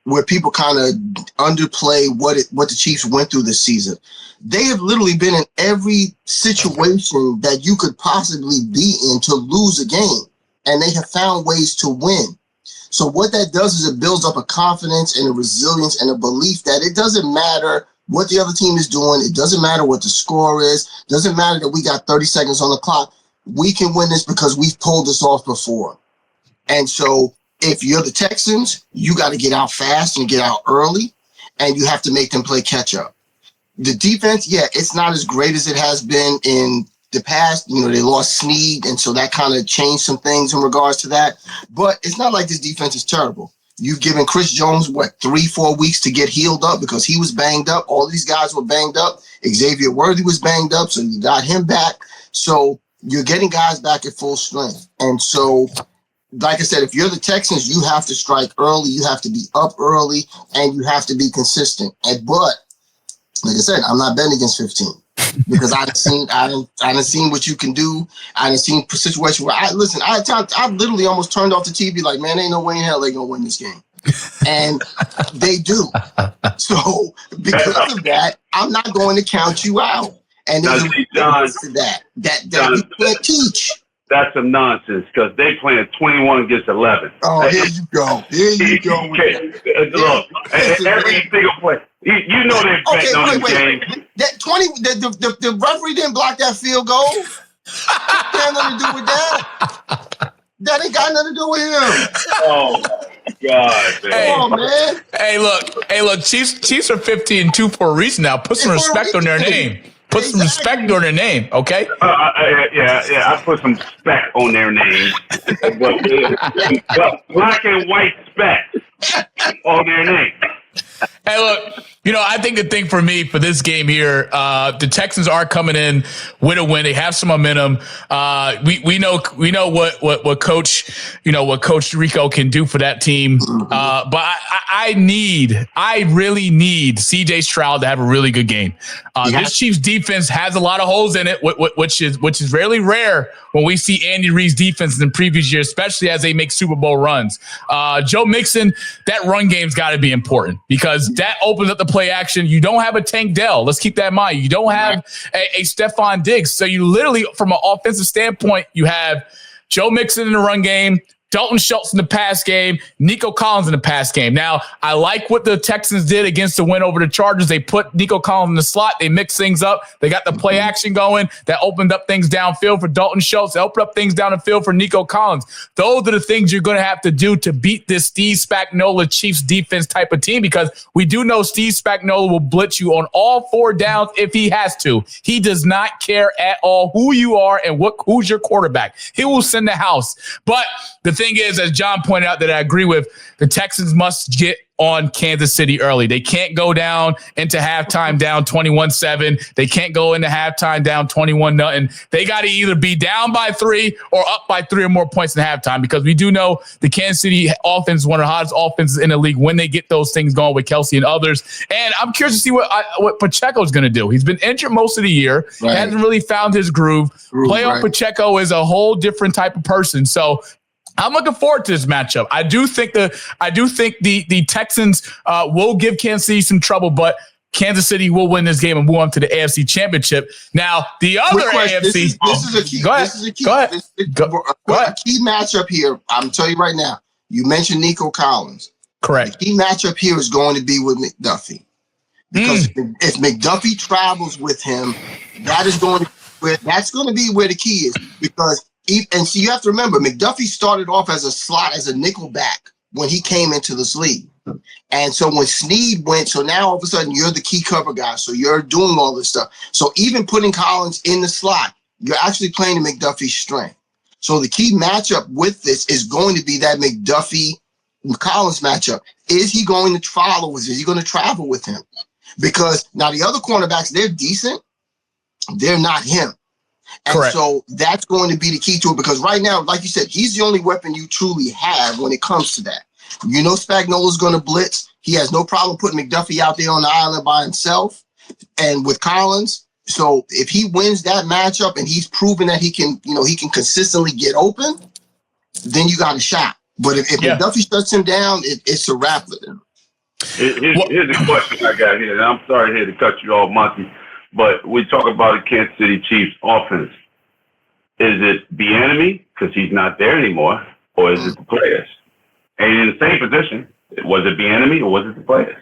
where people kind of underplay what the Chiefs went through this season. They have literally been in every situation that you could possibly be in to lose a game, and they have found ways to win. So what that does is it builds up a confidence and a resilience and a belief that it doesn't matter what the other team is doing. It doesn't matter what the score is. It doesn't matter that we got 30 seconds on the clock. We can win this because we've pulled this off before. And so if you're the Texans, you got to get out fast and get out early, and you have to make them play catch up. The defense, it's not as great as it has been in the past. They lost Snead, and so that kind of changed some things in regards to that. But it's not like this defense is terrible. You've given Chris Jones, 3-4 weeks to get healed up because he was banged up. All these guys were banged up. Xavier Worthy was banged up, so you got him back. So you're getting guys back at full strength. And so, like I said, if you're the Texans, you have to strike early, you have to be up early, and you have to be consistent. But, like I said, I'm not betting against 15 because I've seen what you can do. I've seen situations where I literally almost turned off the TV like, man, ain't no way in hell they're going to win this game. And they do. So, because of that, I'm not going to count you out. And there's a reason to that you can't teach. That's some nonsense because they playing 21 against 11. Oh, here you go. Look, every single play. You know they're betting on the game. That 20, the referee didn't block that field goal. That had nothing to do with that. That ain't got nothing to do with him. Oh my God, man. Come on, man. Hey, look. Chiefs are 15-2 for a reason now. Put some respect on their name. Put some respect on their name, okay? I put some spec on their name. but black and white spec on their name. Hey, look, I think the thing for me for this game here, the Texans are coming in with a win. They have some momentum. We know what Coach Rico can do for that team. But I really need CJ Stroud to have a really good game. This Chiefs defense has a lot of holes in it, which is really rare when we see Andy Reid's defense in previous years, especially as they make Super Bowl runs. Joe Mixon, that run game's got to be important because that opens up the play action. You don't have a Tank Dell. Let's keep that in mind. You don't have a Stephon Diggs. So you literally, from an offensive standpoint, you have Joe Mixon in the run game, Dalton Schultz in the pass game, Nico Collins in the pass game. Now, I like what the Texans did against the win over the Chargers. They put Nico Collins in the slot. They mixed things up. They got the play action going. That opened up things downfield for Dalton Schultz. They opened up things down the field for Nico Collins. Those are the things you're going to have to do to beat this Steve Spagnuolo Chiefs defense type of team, because we do know Steve Spagnuolo will blitz you on all 4 downs if he has to. He does not care at all who you are and who's your quarterback. He will send the house. But the thing is, as John pointed out, that I agree with, the Texans must get on Kansas City early. They can't go down into halftime down 21-7. They can't go into halftime down 21-0. They got to either be down by 3 or up by 3 or more points in halftime, because we do know the Kansas City offense is one of the hottest offenses in the league when they get those things going with Kelsey and others. And I'm curious to see what Pacheco's going to do. He's been injured most of the year. Right. Hasn't really found his groove. Playoff Pacheco is a whole different type of person. So I'm looking forward to this matchup. I do think the Texans will give Kansas City some trouble, but Kansas City will win this game and move on to the AFC Championship. Now, the other AFC. This is a key. Go ahead. This is a key. Go ahead. A key matchup here. I'm telling you right now. You mentioned Nico Collins. Correct. The key matchup here is going to be with McDuffie, because if McDuffie travels with him, that's going to be where the key is, because. And so you have to remember, McDuffie started off as a slot, as a nickel back when he came into this league. And so when Snead went, so now all of a sudden you're the key cover guy. So you're doing all this stuff. So even putting Collins in the slot, you're actually playing to McDuffie's strength. So the key matchup with this is going to be that McDuffie-Collins matchup. Is he going to follow with him? Is he going to travel with him? Because now the other cornerbacks, they're decent. They're not him. And correct. So that's going to be the key to it, because right now, like you said, he's the only weapon you truly have when it comes to that. You know Spagnuolo's going to blitz. He has no problem putting McDuffie out there on the island by himself and with Collins. So if he wins that matchup and he's proven that he can consistently get open, then you got a shot. But if McDuffie shuts him down, it's a wrap with him. Here's the question I got here, and I'm sorry here to cut you off, Monty. But we talk about the Kansas City Chiefs offense. Is it Bieniemy, because he's not there anymore, or is it the players? And in the same position, was it Bieniemy or was it the players?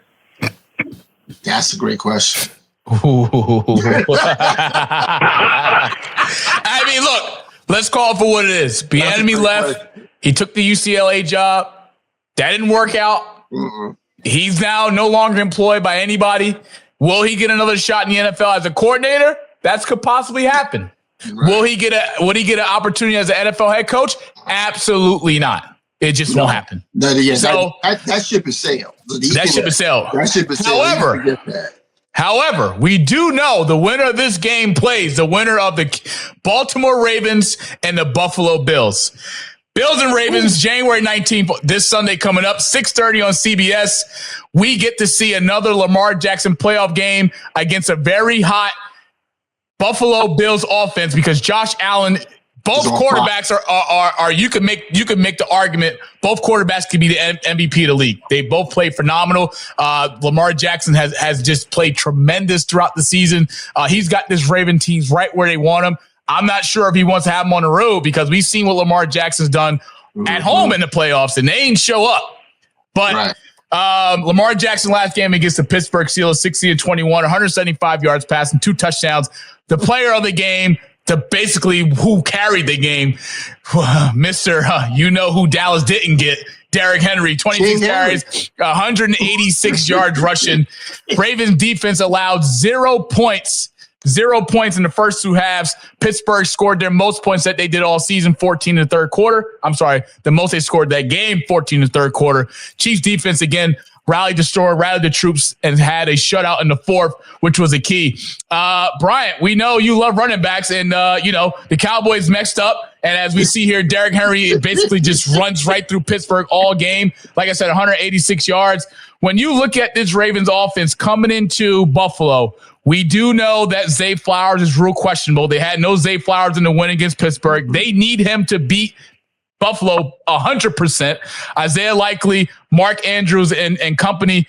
That's a great question. I mean, look, let's call it for what it is. Bieniemy left. He took the UCLA job. That didn't work out. He's now no longer employed by anybody. Will he get another shot in the NFL as a coordinator? That could possibly happen. Right. Will he get an opportunity as an NFL head coach? Absolutely not. It just won't happen. That ship is sailed. That ship is sailed. However, we do know the winner of this game plays the winner of the Baltimore Ravens and the Buffalo Bills. Bills and Ravens, January 19th, this Sunday coming up, 6:30 on CBS. We get to see another Lamar Jackson playoff game against a very hot Buffalo Bills offense, because Josh Allen, both quarterbacks are you can make the argument both quarterbacks could be the MVP of the league. They both play phenomenal. Lamar Jackson has just played tremendous throughout the season. He's got this Raven teams right where they want him. I'm not sure if he wants to have him on the road, because we've seen what Lamar Jackson's done at home in the playoffs, and they ain't show up. But Lamar Jackson last game against the Pittsburgh Steelers, 60-21, 175 yards passing, 2 touchdowns. The player of the game, basically who carried the game, Mr. You know who Dallas didn't get, Derrick Henry, 26 carries, 186 yards rushing. Ravens defense allowed 0 points. 0 points in the first 2 halves. Pittsburgh scored their most points that they did all season, 14 in the third quarter. I'm sorry, the most they scored that game, 14 in the third quarter. Chiefs defense, again, rallied the troops, and had a shutout in the fourth, which was a key. Bryant, we know you love running backs, and, the Cowboys messed up. And as we see here, Derrick Henry basically just runs right through Pittsburgh all game. Like I said, 186 yards. When you look at this Ravens offense coming into Buffalo, we do know that Zay Flowers is real questionable. They had no Zay Flowers in the win against Pittsburgh. They need him to beat Buffalo 100%. Isaiah Likely, Mark Andrews, and company.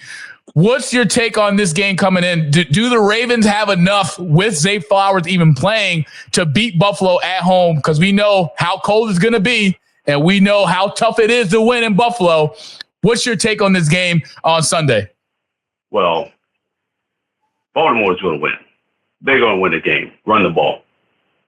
What's your take on this game coming in? Do the Ravens have enough with Zay Flowers even playing to beat Buffalo at home? Because we know how cold it's going to be, and we know how tough it is to win in Buffalo. What's your take on this game on Sunday? Well, Baltimore's going to win. They're going to win the game. Run the ball.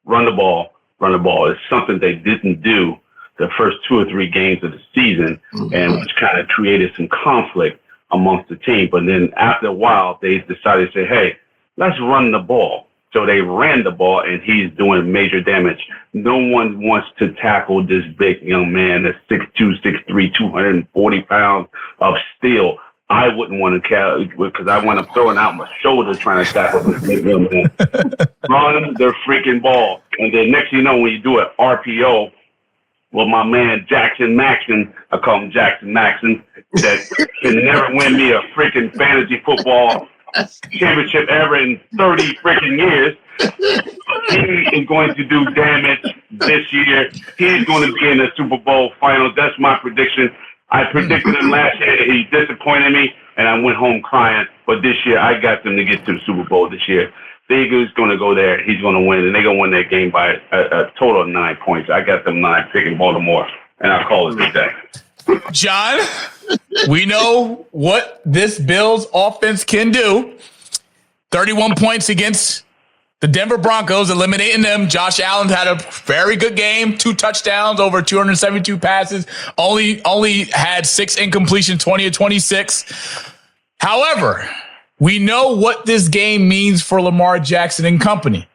Run the ball. Run the ball. It's something they didn't do the first 2 or 3 games of the season, and which kind of created some conflict amongst the team. But then after a while, they decided to say, hey, let's run the ball. So they ran the ball, and he's doing major damage. No one wants to tackle this big young man that's 6'2", 6'3", 240 pounds of steel. I wouldn't want to carry because I want to throwing out my shoulder trying to tackle this big young man. Run the freaking ball. And then next thing you know, when you do an RPO, well, my man Jackson Maxon, I call him Jackson Maxon, that can never win me a freaking fantasy football championship ever in 30 freaking years. He is going to do damage this year. He's going to be in the Super Bowl finals. That's my prediction. I predicted him last year. He disappointed me, and I went home crying. But this year, I got them to get to the Super Bowl this year. Eagles going to go there. He's going to win, and they're going to win that game by a total of 9 points. I got them 9 picking Baltimore, and I'll call it a day. John, we know what this Bills offense can do. 31 points against the Denver Broncos, eliminating them. Josh Allen had a very good game, 2 touchdowns, over 272 passes, only had 6 incompletions, 20 of 26. However, we know what this game means for Lamar Jackson and company.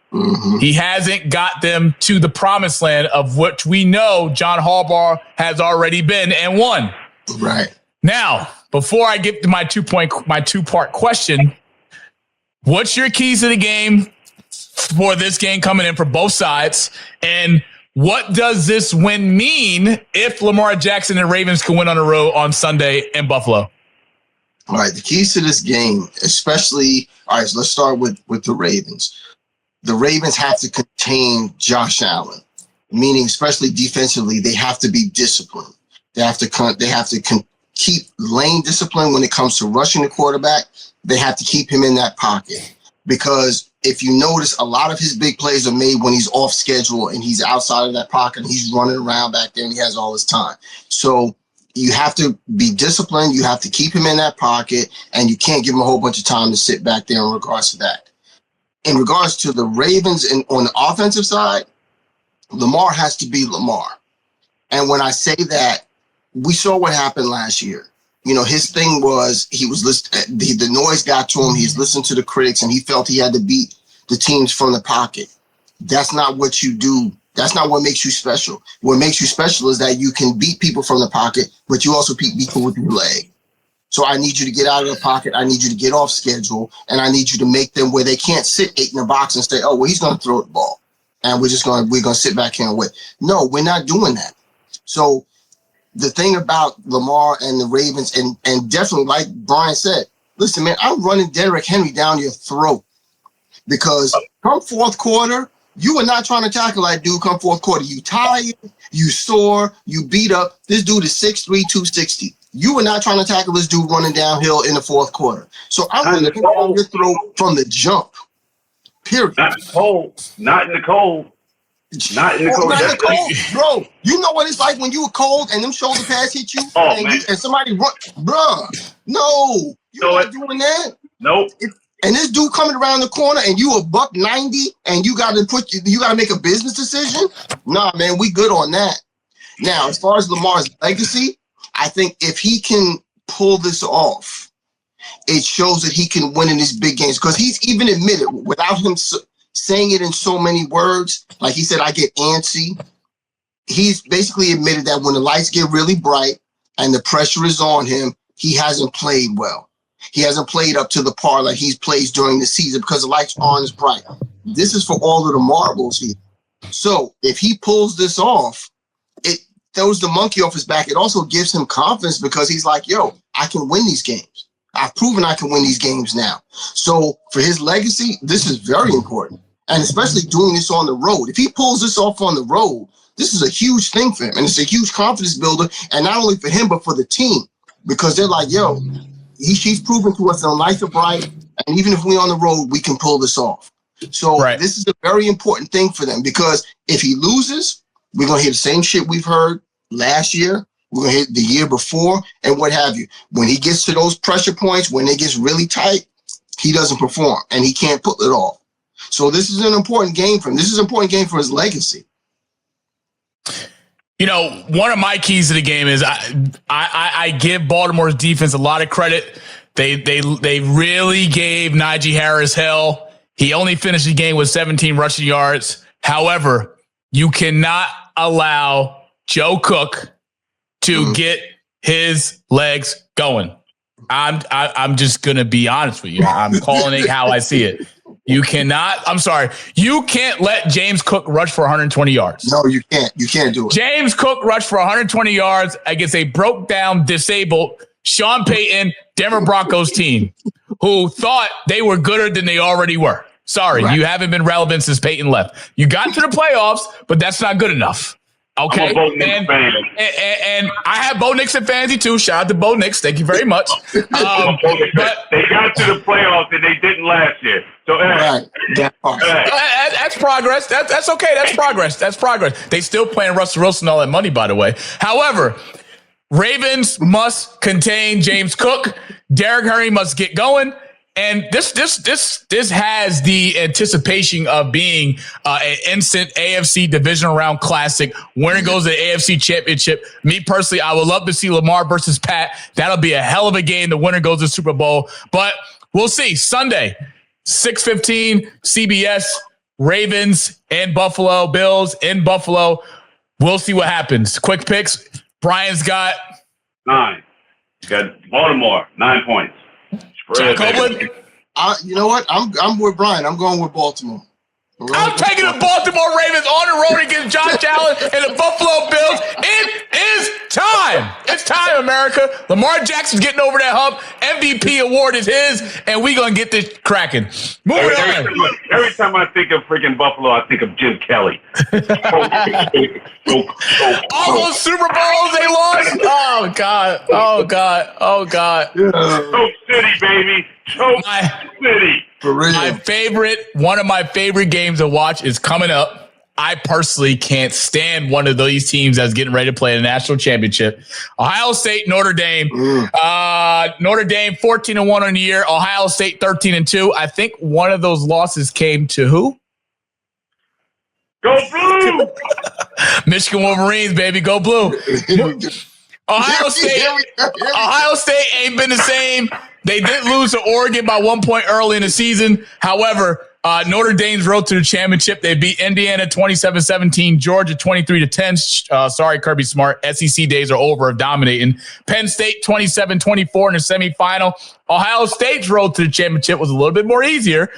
He hasn't got them to the promised land of which we know John Harbaugh has already been and won. Right. Now, before I get to my two-part question, what's your keys to the game for this game coming in for both sides? And what does this win mean if Lamar Jackson and Ravens can win on the road on Sunday in Buffalo? All right, the keys to this game, especially, all right, so let's start with the Ravens. The Ravens have to contain Josh Allen, meaning especially defensively, they have to be disciplined. They have to keep lane discipline when it comes to rushing the quarterback. They have to keep him in that pocket because if you notice, a lot of his big plays are made when he's off schedule and he's outside of that pocket and he's running around back there and he has all his time. So you have to be disciplined. You have to keep him in that pocket, and you can't give him a whole bunch of time to sit back there in regards to that. In regards to the Ravens and on the offensive side, Lamar has to be Lamar. And when I say that, we saw what happened last year. You know, his thing was he was listening. The noise got to him. He's listened to the critics, and he felt he had to beat the teams from the pocket. That's not what you do. That's not what makes you special. What makes you special is that you can beat people from the pocket, but you also beat people with your leg. So I need you to get out of the pocket. I need you to get off schedule, and I need you to make them where they can't sit 8 in the box and say, "Oh, well, he's going to throw the ball, and we're going to sit back here and wait." No, we're not doing that. So the thing about Lamar and the Ravens, and definitely like Brian said, listen, man, I'm running Derrick Henry down your throat because come fourth quarter, you are not trying to tackle that dude. Come fourth quarter, you tired, you sore, you beat up. This dude is 6'3", 260. You are not trying to tackle this dude running downhill in the fourth quarter. So I'm going to get down your throat from the jump. Period. Not in the cold. Not in the cold. Not in the cold. Not in the cold, bro. You know what it's like when you were cold and them shoulder pads hit you, and somebody run, bruh. No, you're not doing that. Nope. And this dude coming around the corner, and you a $190, and you got to make a business decision. Nah, man, we good on that. Now, as far as Lamar's legacy, I think if he can pull this off, it shows that he can win in these big games because he's even admitted without him saying it in so many words, like he said, I get antsy. He's basically admitted that when the lights get really bright and the pressure is on him, he hasn't played well. He hasn't played up to the par like he's plays during the season because the lights aren't as bright. This is for all of the marbles here. So if he pulls this off, it throws the monkey off his back. It also gives him confidence because he's like, yo, I can win these games. I've proven I can win these games now. So for his legacy, this is very important. And especially doing this on the road. If he pulls this off on the road, this is a huge thing for him. And it's a huge confidence builder. And not only for him, but for the team. Because they're like, yo, he's proven to us that lights are bright. And even if we're on the road, we can pull this off. So This is a very important thing for them. Because if he loses, we're going to hear the same shit we've heard last year. We're going to hit the year before and what have you. When he gets to those pressure points, when it gets really tight, he doesn't perform and he can't pull it off. So this is an important game for him. This is an important game for his legacy. You know, one of my keys to the game is I give Baltimore's defense a lot of credit. They really gave Najee Harris hell. He only finished the game with 17 rushing yards. However, you cannot allow Joe Cook to get his legs going. I'm just gonna be honest with you. I'm calling it how I see it. You can't let James Cook rush for 120 yards. No, you can't. You can't do it. James Cook rushed for 120 yards against a broke down, disabled Sean Payton Denver Broncos team who thought they were gooder than they already were. Sorry, right. You haven't been relevant since Peyton left. You got to the playoffs, but that's not good enough. Okay, and I have Bo Nix in fantasy too. Shout out to Bo Nix. Thank you very much. But they got to the playoffs and they didn't last year. So that's progress. That's okay. That's progress. That's progress. They still playing Russell Wilson all that money, by the way. However, Ravens must contain James Cook. Derrick Henry must get going. And this has the anticipation of being an instant AFC divisional round classic. Winner goes to the AFC Championship. Me personally, I would love to see Lamar versus Pat. That'll be a hell of a game. The winner goes to the Super Bowl. But we'll see. Sunday, 6:15, CBS, Ravens and Buffalo Bills in Buffalo. We'll see what happens. Quick picks. Brian's got 9. Got Baltimore, 9 points. John Copeland? You know what? I'm with Brian. I'm going with Baltimore. I'm taking the Baltimore Ravens on the road against Josh Allen and the Buffalo Bills. It is time. It's time, America. Lamar Jackson's getting over that hump. MVP award is his, and we're going to get this cracking. Moving on. Every time I think of freaking Buffalo, I think of Jim Kelly. All those Super Bowls they lost? Oh, God. Oh, God. Oh, God. Choke City, baby. Choke City. For real. One of my favorite games to watch is coming up. I personally can't stand one of these teams that's getting ready to play the national championship. Ohio State, Notre Dame. Notre Dame 14-1 on the year. Ohio State 13-2. I think one of those losses came to who? Go Blue! Michigan Wolverines, baby. Go Blue. Ohio State ain't been the same. They did lose to Oregon by 1 point early in the season. However, Notre Dame's road to the championship. They beat Indiana 27-17, Georgia 23-10. Sorry, Kirby Smart. SEC days are over of dominating. Penn State 27-24 in the semifinal. Ohio State's road to the championship was a little bit more easier.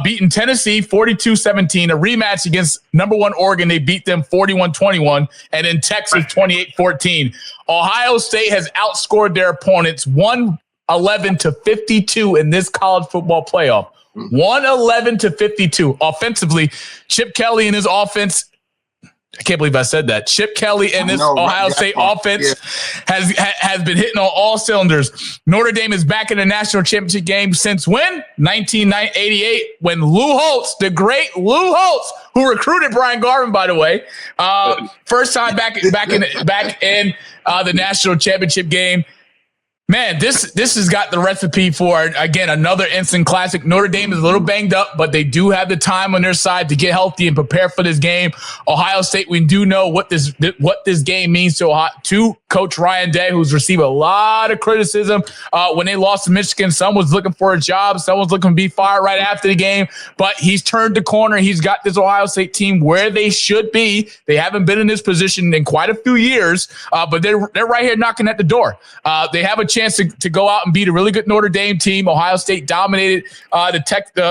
Beating Tennessee 42-17, a rematch against number 1 Oregon. They beat them 41-21, and in Texas 28-14. Ohio State has outscored their opponents 111-52 in this college football playoff. 111-52. Offensively, Chip Kelly and his offense, I can't believe I said that. Chip Kelly and this Ohio State offense has been hitting on all cylinders. Notre Dame is back in the national championship game since when? 1988, when Lou Holtz, the great Lou Holtz, who recruited Bryant Garvin, by the way, first time back in the national championship game. Man, this has got the recipe for, again, another instant classic. Notre Dame is a little banged up, but they do have the time on their side to get healthy and prepare for this game. Ohio State, we do know what this game means to Coach Ryan Day, who's received a lot of criticism when they lost to Michigan. Some was looking for a job. Someone's looking to be fired right after the game. But he's turned the corner. He's got this Ohio State team where they should be. They haven't been in this position in quite a few years, but they're right here knocking at the door. They have a chance to go out and beat a really good Notre Dame team. Ohio State dominated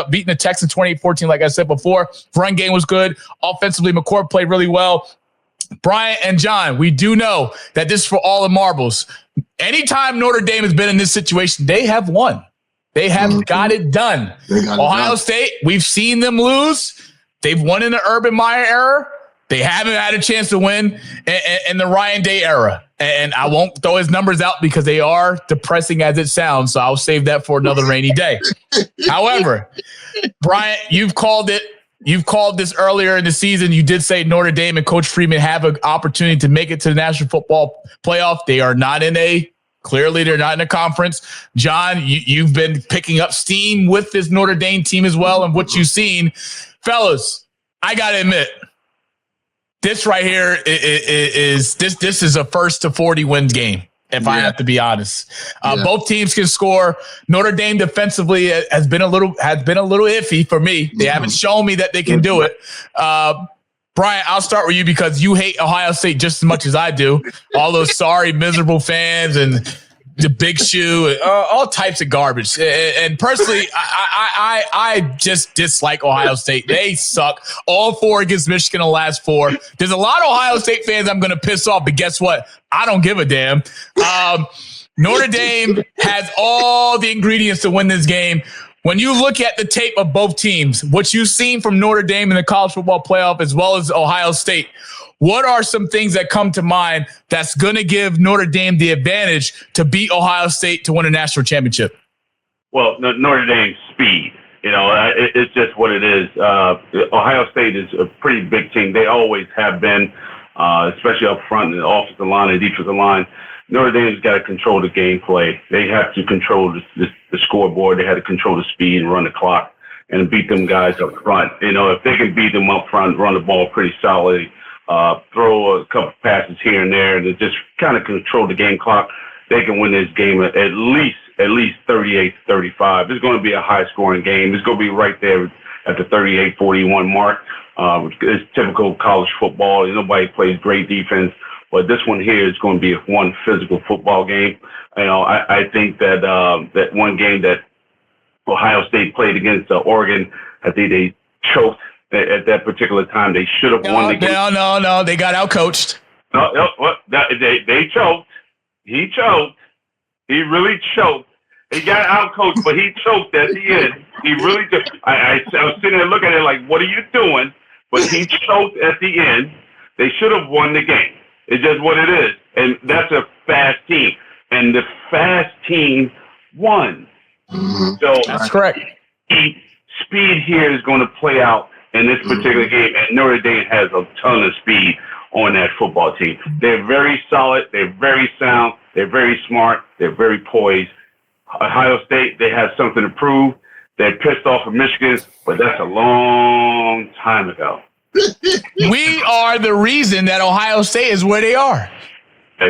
beating the Texans 28-14, like I said before. Run game was good. Offensively, McCord played really well. Brian and John, we do know that this is for all the marbles. Anytime Notre Dame has been in this situation, they have won. They have got it done. Ohio State, we've seen them lose. They've won in the Urban Meyer era. They haven't had a chance to win in the Ryan Day era. And I won't throw his numbers out because they are depressing as it sounds, so I'll save that for another rainy day. However, Brian, you've called it. You've called this earlier in the season. You did say Notre Dame and Coach Freeman have an opportunity to make it to the National Football Playoff. They are not clearly they're not in a conference. John, you've been picking up steam with this Notre Dame team as well and what you've seen. Fellas, I got to admit, this right here is a first to 40 wins game. If I have to be honest, both teams can score. Notre Dame defensively has been a little iffy for me. They haven't shown me that they can do it. Brian, I'll start with you because you hate Ohio State just as much as I do. All those sorry, miserable fans and the big shoe, all types of garbage. And personally, I just dislike Ohio State. They suck. All 4 against Michigan the last 4. There's a lot of Ohio State fans I'm going to piss off, but guess what? I don't give a damn. Notre Dame has all the ingredients to win this game. When you look at the tape of both teams, what you've seen from Notre Dame in the college football playoff as well as Ohio State, what are some things that come to mind that's going to give Notre Dame the advantage to beat Ohio State to win a national championship? Well, Notre Dame's speed. It's just what it is. Ohio State is a pretty big team. They always have been, especially up front in the offensive line and defensive line. Notre Dame's got to control the gameplay. They have to control the scoreboard. They have to control the speed and run the clock and beat them guys up front. If they can beat them up front, run the ball pretty solidly, throw a couple passes here and there, and just kind of control the game clock, they can win this game at least 38-35. It's going to be a high-scoring game. It's going to be right there at the 38-41 mark. It's typical college football. Nobody plays great defense. But this one here is going to be one physical football game. I think that that one game that Ohio State played against Oregon, I think they choked at that particular time. They should have won the game. No. They got outcoached. They choked. He choked. He really choked. He got outcoached, but he choked at the end. He really did. I was sitting there looking at it like, what are you doing? But he choked at the end. They should have won the game. It's just what it is. And that's a fast team. And the fast team won. Mm-hmm. So that's correct. Speed here is going to play out in this particular game. And Notre Dame has a ton of speed on that football team. They're very solid. They're very sound. They're very smart. They're very poised. Ohio State, they have something to prove. They're pissed off at Michigan, but that's a long time ago. We are the reason that Ohio State is where they are.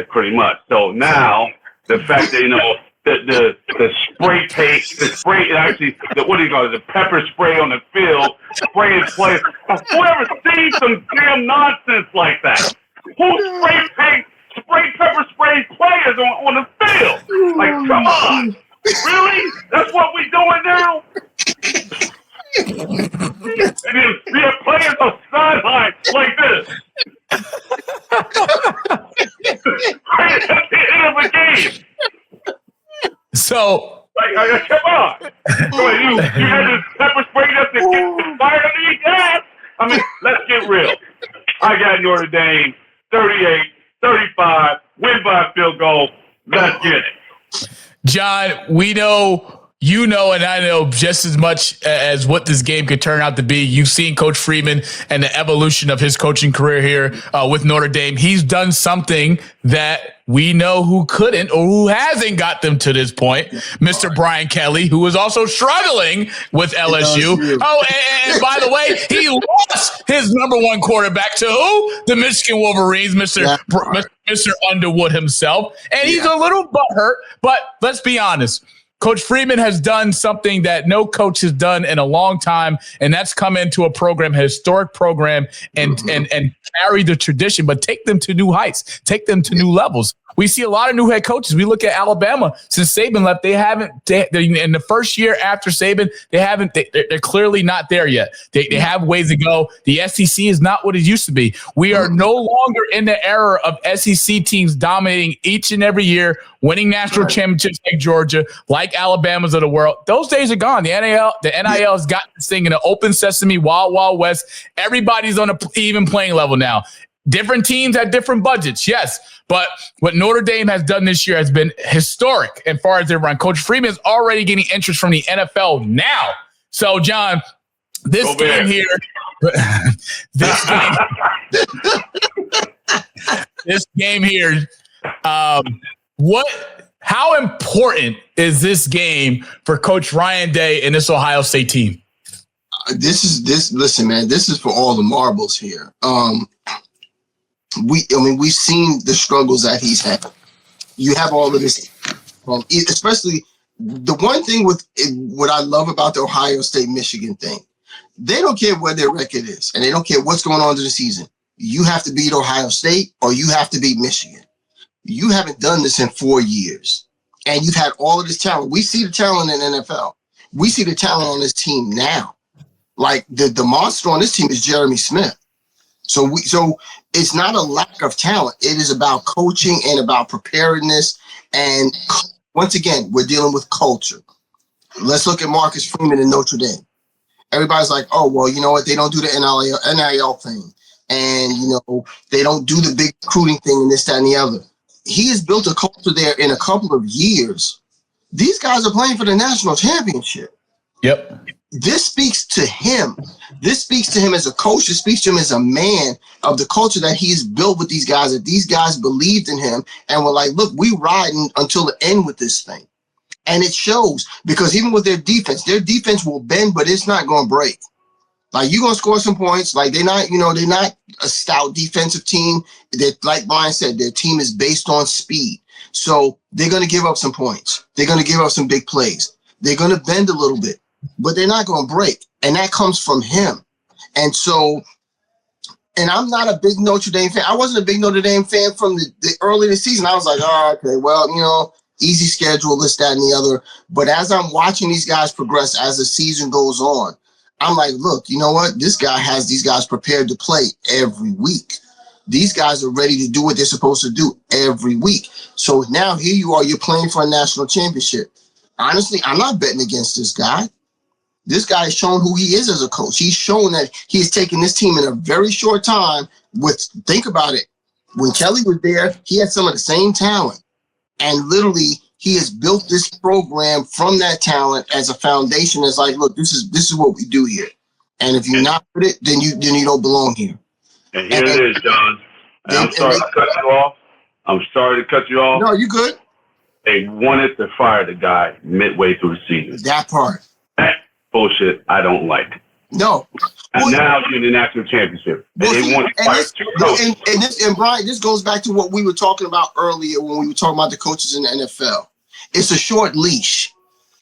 Pretty much. So now the fact that the spray paint, what do you call it? The pepper spray on the field, spraying players. Whoever seen some damn nonsense like that? Who spray pepper spray players on the field? Like, come on, really? That's what we doing now? And then we have players on sideline like this. Right at the end of the game. So, come on. You had this pepper spray just to get fire under your gas? I mean, let's get real. I got Notre Dame 38-35, win by a field goal. Let's get it. John, we know, and I know just as much as what this game could turn out to be. You've seen Coach Freeman and the evolution of his coaching career here with Notre Dame. He's done something that we know who couldn't or who hasn't got them to this point. Mr. Brian Kelly, who is also struggling with LSU. Oh, and by the way, he lost his number 1 quarterback to who? The Michigan Wolverines, Mr. Underwood himself. And he's a little butthurt, but let's be honest. Coach Freeman has done something that no coach has done in a long time, and that's come into a program, a historic program, and carry the tradition, but take them to new heights, take them to new levels. We see a lot of new head coaches. We look at Alabama since Saban left. They in the first year after Saban, they're clearly not there yet. They have ways to go. The SEC is not what it used to be. We are no longer in the era of SEC teams dominating each and every year, winning national championships like Georgia, like Alabama's of the world. Those days are gone. The NIL has got this thing in an open sesame, wild, wild west. Everybody's on an even playing level now. Different teams have different budgets, yes. But what Notre Dame has done this year has been historic as far as their run. Coach Freeman is already getting interest from the NFL now. So, John, this game here This game here, how important is this game for Coach Ryan Day and this Ohio State team? Listen, man, this is for all the marbles here. We've seen the struggles that he's had. You have all of this, especially the one thing with what I love about the Ohio State-Michigan thing. They don't care what their record is, and they don't care what's going on in the season. You have to beat Ohio State or you have to beat Michigan. You haven't done this in 4 years, and you've had all of this talent. We see the talent in the NFL. We see the talent on this team now. Like the monster on this team is Jeremy Smith. So it's not a lack of talent. It is about coaching and about preparedness. And once again, we're dealing with culture. Let's look at Marcus Freeman in Notre Dame. Everybody's like, oh, well, you know what? They don't do the NIL thing. And, they don't do the big recruiting thing and this, that, and the other. He has built a culture there in a couple of years. These guys are playing for the national championship. Yep. This speaks to him. This speaks to him as a coach. This speaks to him as a man of the culture that he's built with these guys, that these guys believed in him and were like, look, we riding until the end with this thing. And it shows, because even with their defense will bend, but it's not going to break. Like, you're going to score some points. Like, they're not a stout defensive team. That, like Brian said, their team is based on speed. So they're going to give up some points. They're going to give up some big plays. They're going to bend a little bit, but they're not going to break. And that comes from him. And so, and I'm not a big Notre Dame fan. I wasn't a big Notre Dame fan from the early in the season. I was like, oh, okay, well, easy schedule, this, that, and the other. But as I'm watching these guys progress as the season goes on, I'm like, look, you know what? This guy has these guys prepared to play every week. These guys are ready to do what they're supposed to do every week. So now here you are, you're playing for a national championship. Honestly, I'm not betting against this guy. This guy has shown who he is as a coach. He's shown that he has taken this team in a very short time think about it. When Kelly was there, he had some of the same talent. And literally, he has built this program from that talent as a foundation. It's like, look, this is what we do here. And if you're not with it, then you don't belong here. And here it is, John. I'm sorry to cut you off. No, you good. They wanted to fire the guy midway through the season. That part. That bullshit I don't like. No. And now you're in the national championship. And they want to fire two coaches. And Brian, this goes back to what we were talking about earlier when we were talking about the coaches in the NFL. It's a short leash,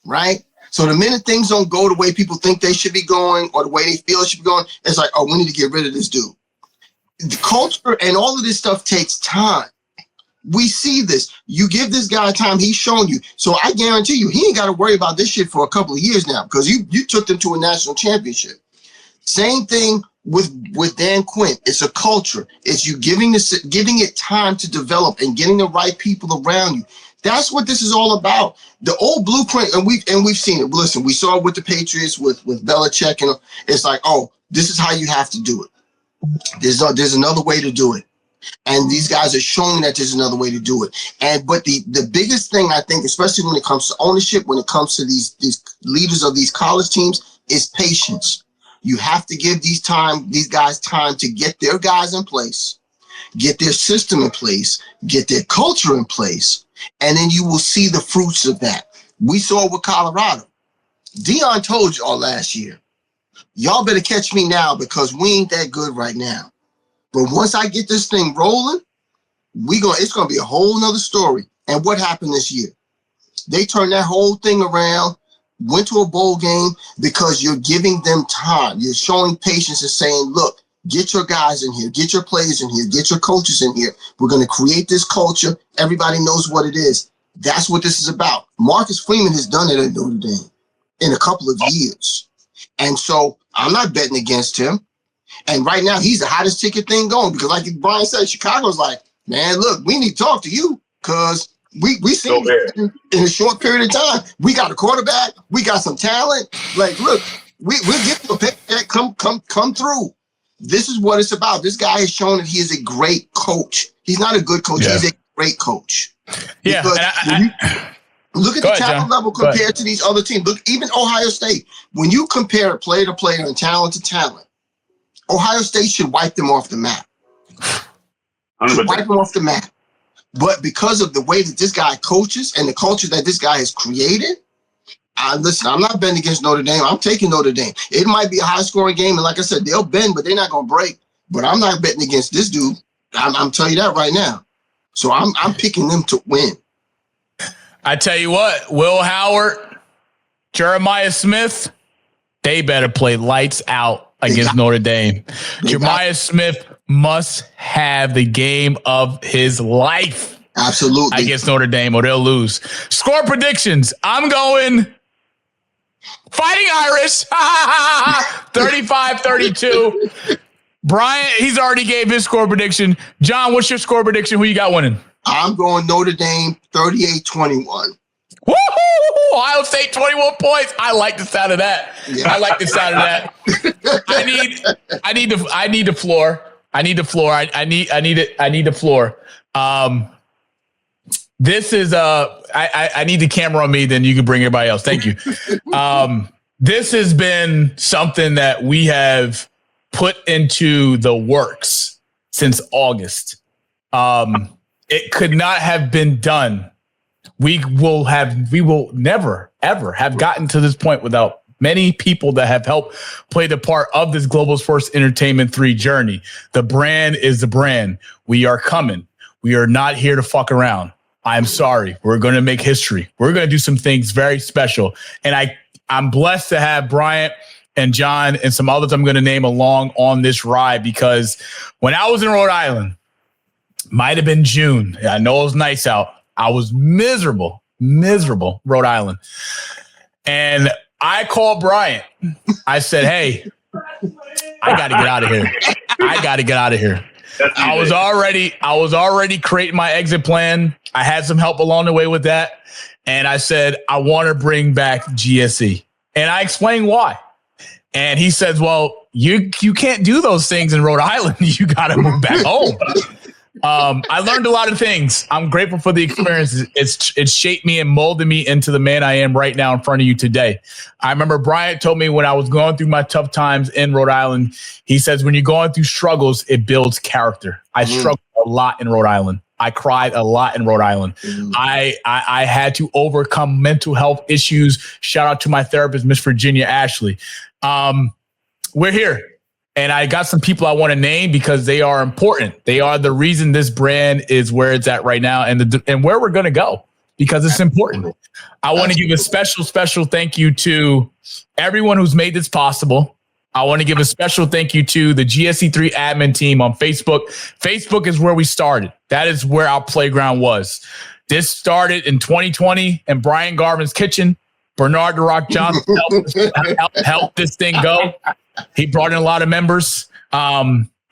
right? So the minute things don't go the way people think they should be going or the way they feel it should be going, it's like, oh, we need to get rid of this dude. The culture and all of this stuff takes time. We see this. You give this guy time, he's shown you. So I guarantee you, he ain't got to worry about this shit for a couple of years now because you took them to a national championship. Same thing with Dan Quinn. It's a culture. It's you giving it time to develop and getting the right people around you. That's what this is all about. The old blueprint, and we've seen it. Listen, we saw it with the Patriots, with Belichick, and it's like, oh, this is how you have to do it. There's another way to do it. And these guys are showing that there's another way to do it. But the biggest thing I think, especially when it comes to ownership, when it comes to these leaders of these college teams, is patience. You have to give these guys time to get their guys in place, get their system in place, get their culture in place, and then you will see the fruits of that. We saw it with Colorado. Deion told y'all last year, y'all better catch me now because we ain't that good right now. But once I get this thing rolling, it's gonna be a whole nother story. And what happened this year? They turned that whole thing around, went to a bowl game because you're giving them time. You're showing patience and saying, look, get your guys in here, get your players in here, get your coaches in here. We're gonna create this culture. Everybody knows what it is. That's what this is about. Marcus Freeman has done it at Notre Dame in a couple of years. And so I'm not betting against him. And right now, he's the hottest ticket thing going because, like Brian said, Chicago's like, man, look, we need to talk to you because we seen in a short period of time. We got a quarterback. We got some talent. Like, look, we'll get you a pick that come through. This is what it's about. This guy has shown that he is a great coach. He's not a good coach. Yeah. He's a great coach. Yeah. Look at the talent level compared to these other teams. Look, even Ohio State, when you compare player to player and talent to talent, Ohio State should wipe them off the map. Wipe them off the map. But because of the way that this guy coaches and the culture that this guy has created, listen, I'm not betting against Notre Dame. I'm taking Notre Dame. It might be a high-scoring game, and like I said, they'll bend, but they're not going to break. But I'm not betting against this dude. I'm telling you that right now. So I'm picking them to win. I tell you what, Will Howard, Jeremiah Smith, they better play lights out against Notre Dame. Jeremiah Smith must have the game of his life. Absolutely. Against Notre Dame, or they'll lose. Score predictions. I'm going Fighting Irish. 35-32. Bryant, he's already gave his score prediction. John, what's your score prediction? Who you got winning? I'm going Notre Dame 38-21. Woo! Ohio State 21 points. I like the sound of that. Yeah. I like the sound of that. I need the floor. I need the floor. I need the floor. This is I need the camera on me, then you can bring everybody else. Thank you. This has been something that we have put into the works since August. It could not have been done. We will never, ever have gotten to this point without many people that have helped play the part of this Global Sports Entertainment 3 journey. The brand is the brand. We are coming. We are not here to fuck around. I'm sorry. We're going to make history. We're going to do some things very special. And I'm blessed to have Bryant and John and some others I'm going to name along on this ride, because when I was in Rhode Island, might have been June. I know it was nice out. I was miserable, Rhode Island. And I called Bryant. I said, hey, I got to get out of here. I was already creating my exit plan. I had some help along the way with that. And I said, I want to bring back GSE. And I explained why. And he says, well, you can't do those things in Rhode Island. You got to move back home. I learned a lot of things. I'm grateful for the experience. It's shaped me and molded me into the man I am right now in front of you today. I remember Bryant told me when I was going through my tough times in Rhode Island, he says, when you're going through struggles, it builds character. I struggled a lot in Rhode Island. I cried a lot in Rhode Island. I had to overcome mental health issues. Shout out to my therapist, Miss Virginia Ashley. We're here. And I got some people I want to name because they are important. They are the reason this brand is where it's at right now and where we're going to go, because it's important. I want to give a special thank you to everyone who's made this possible. I want to give a special thank you to the GSE3 admin team on Facebook. Facebook is where we started. That is where our playground was. This started in 2020 in Brian Garvin's kitchen. Bernard the Rock Johnson helped this thing go. He brought in a lot of members. But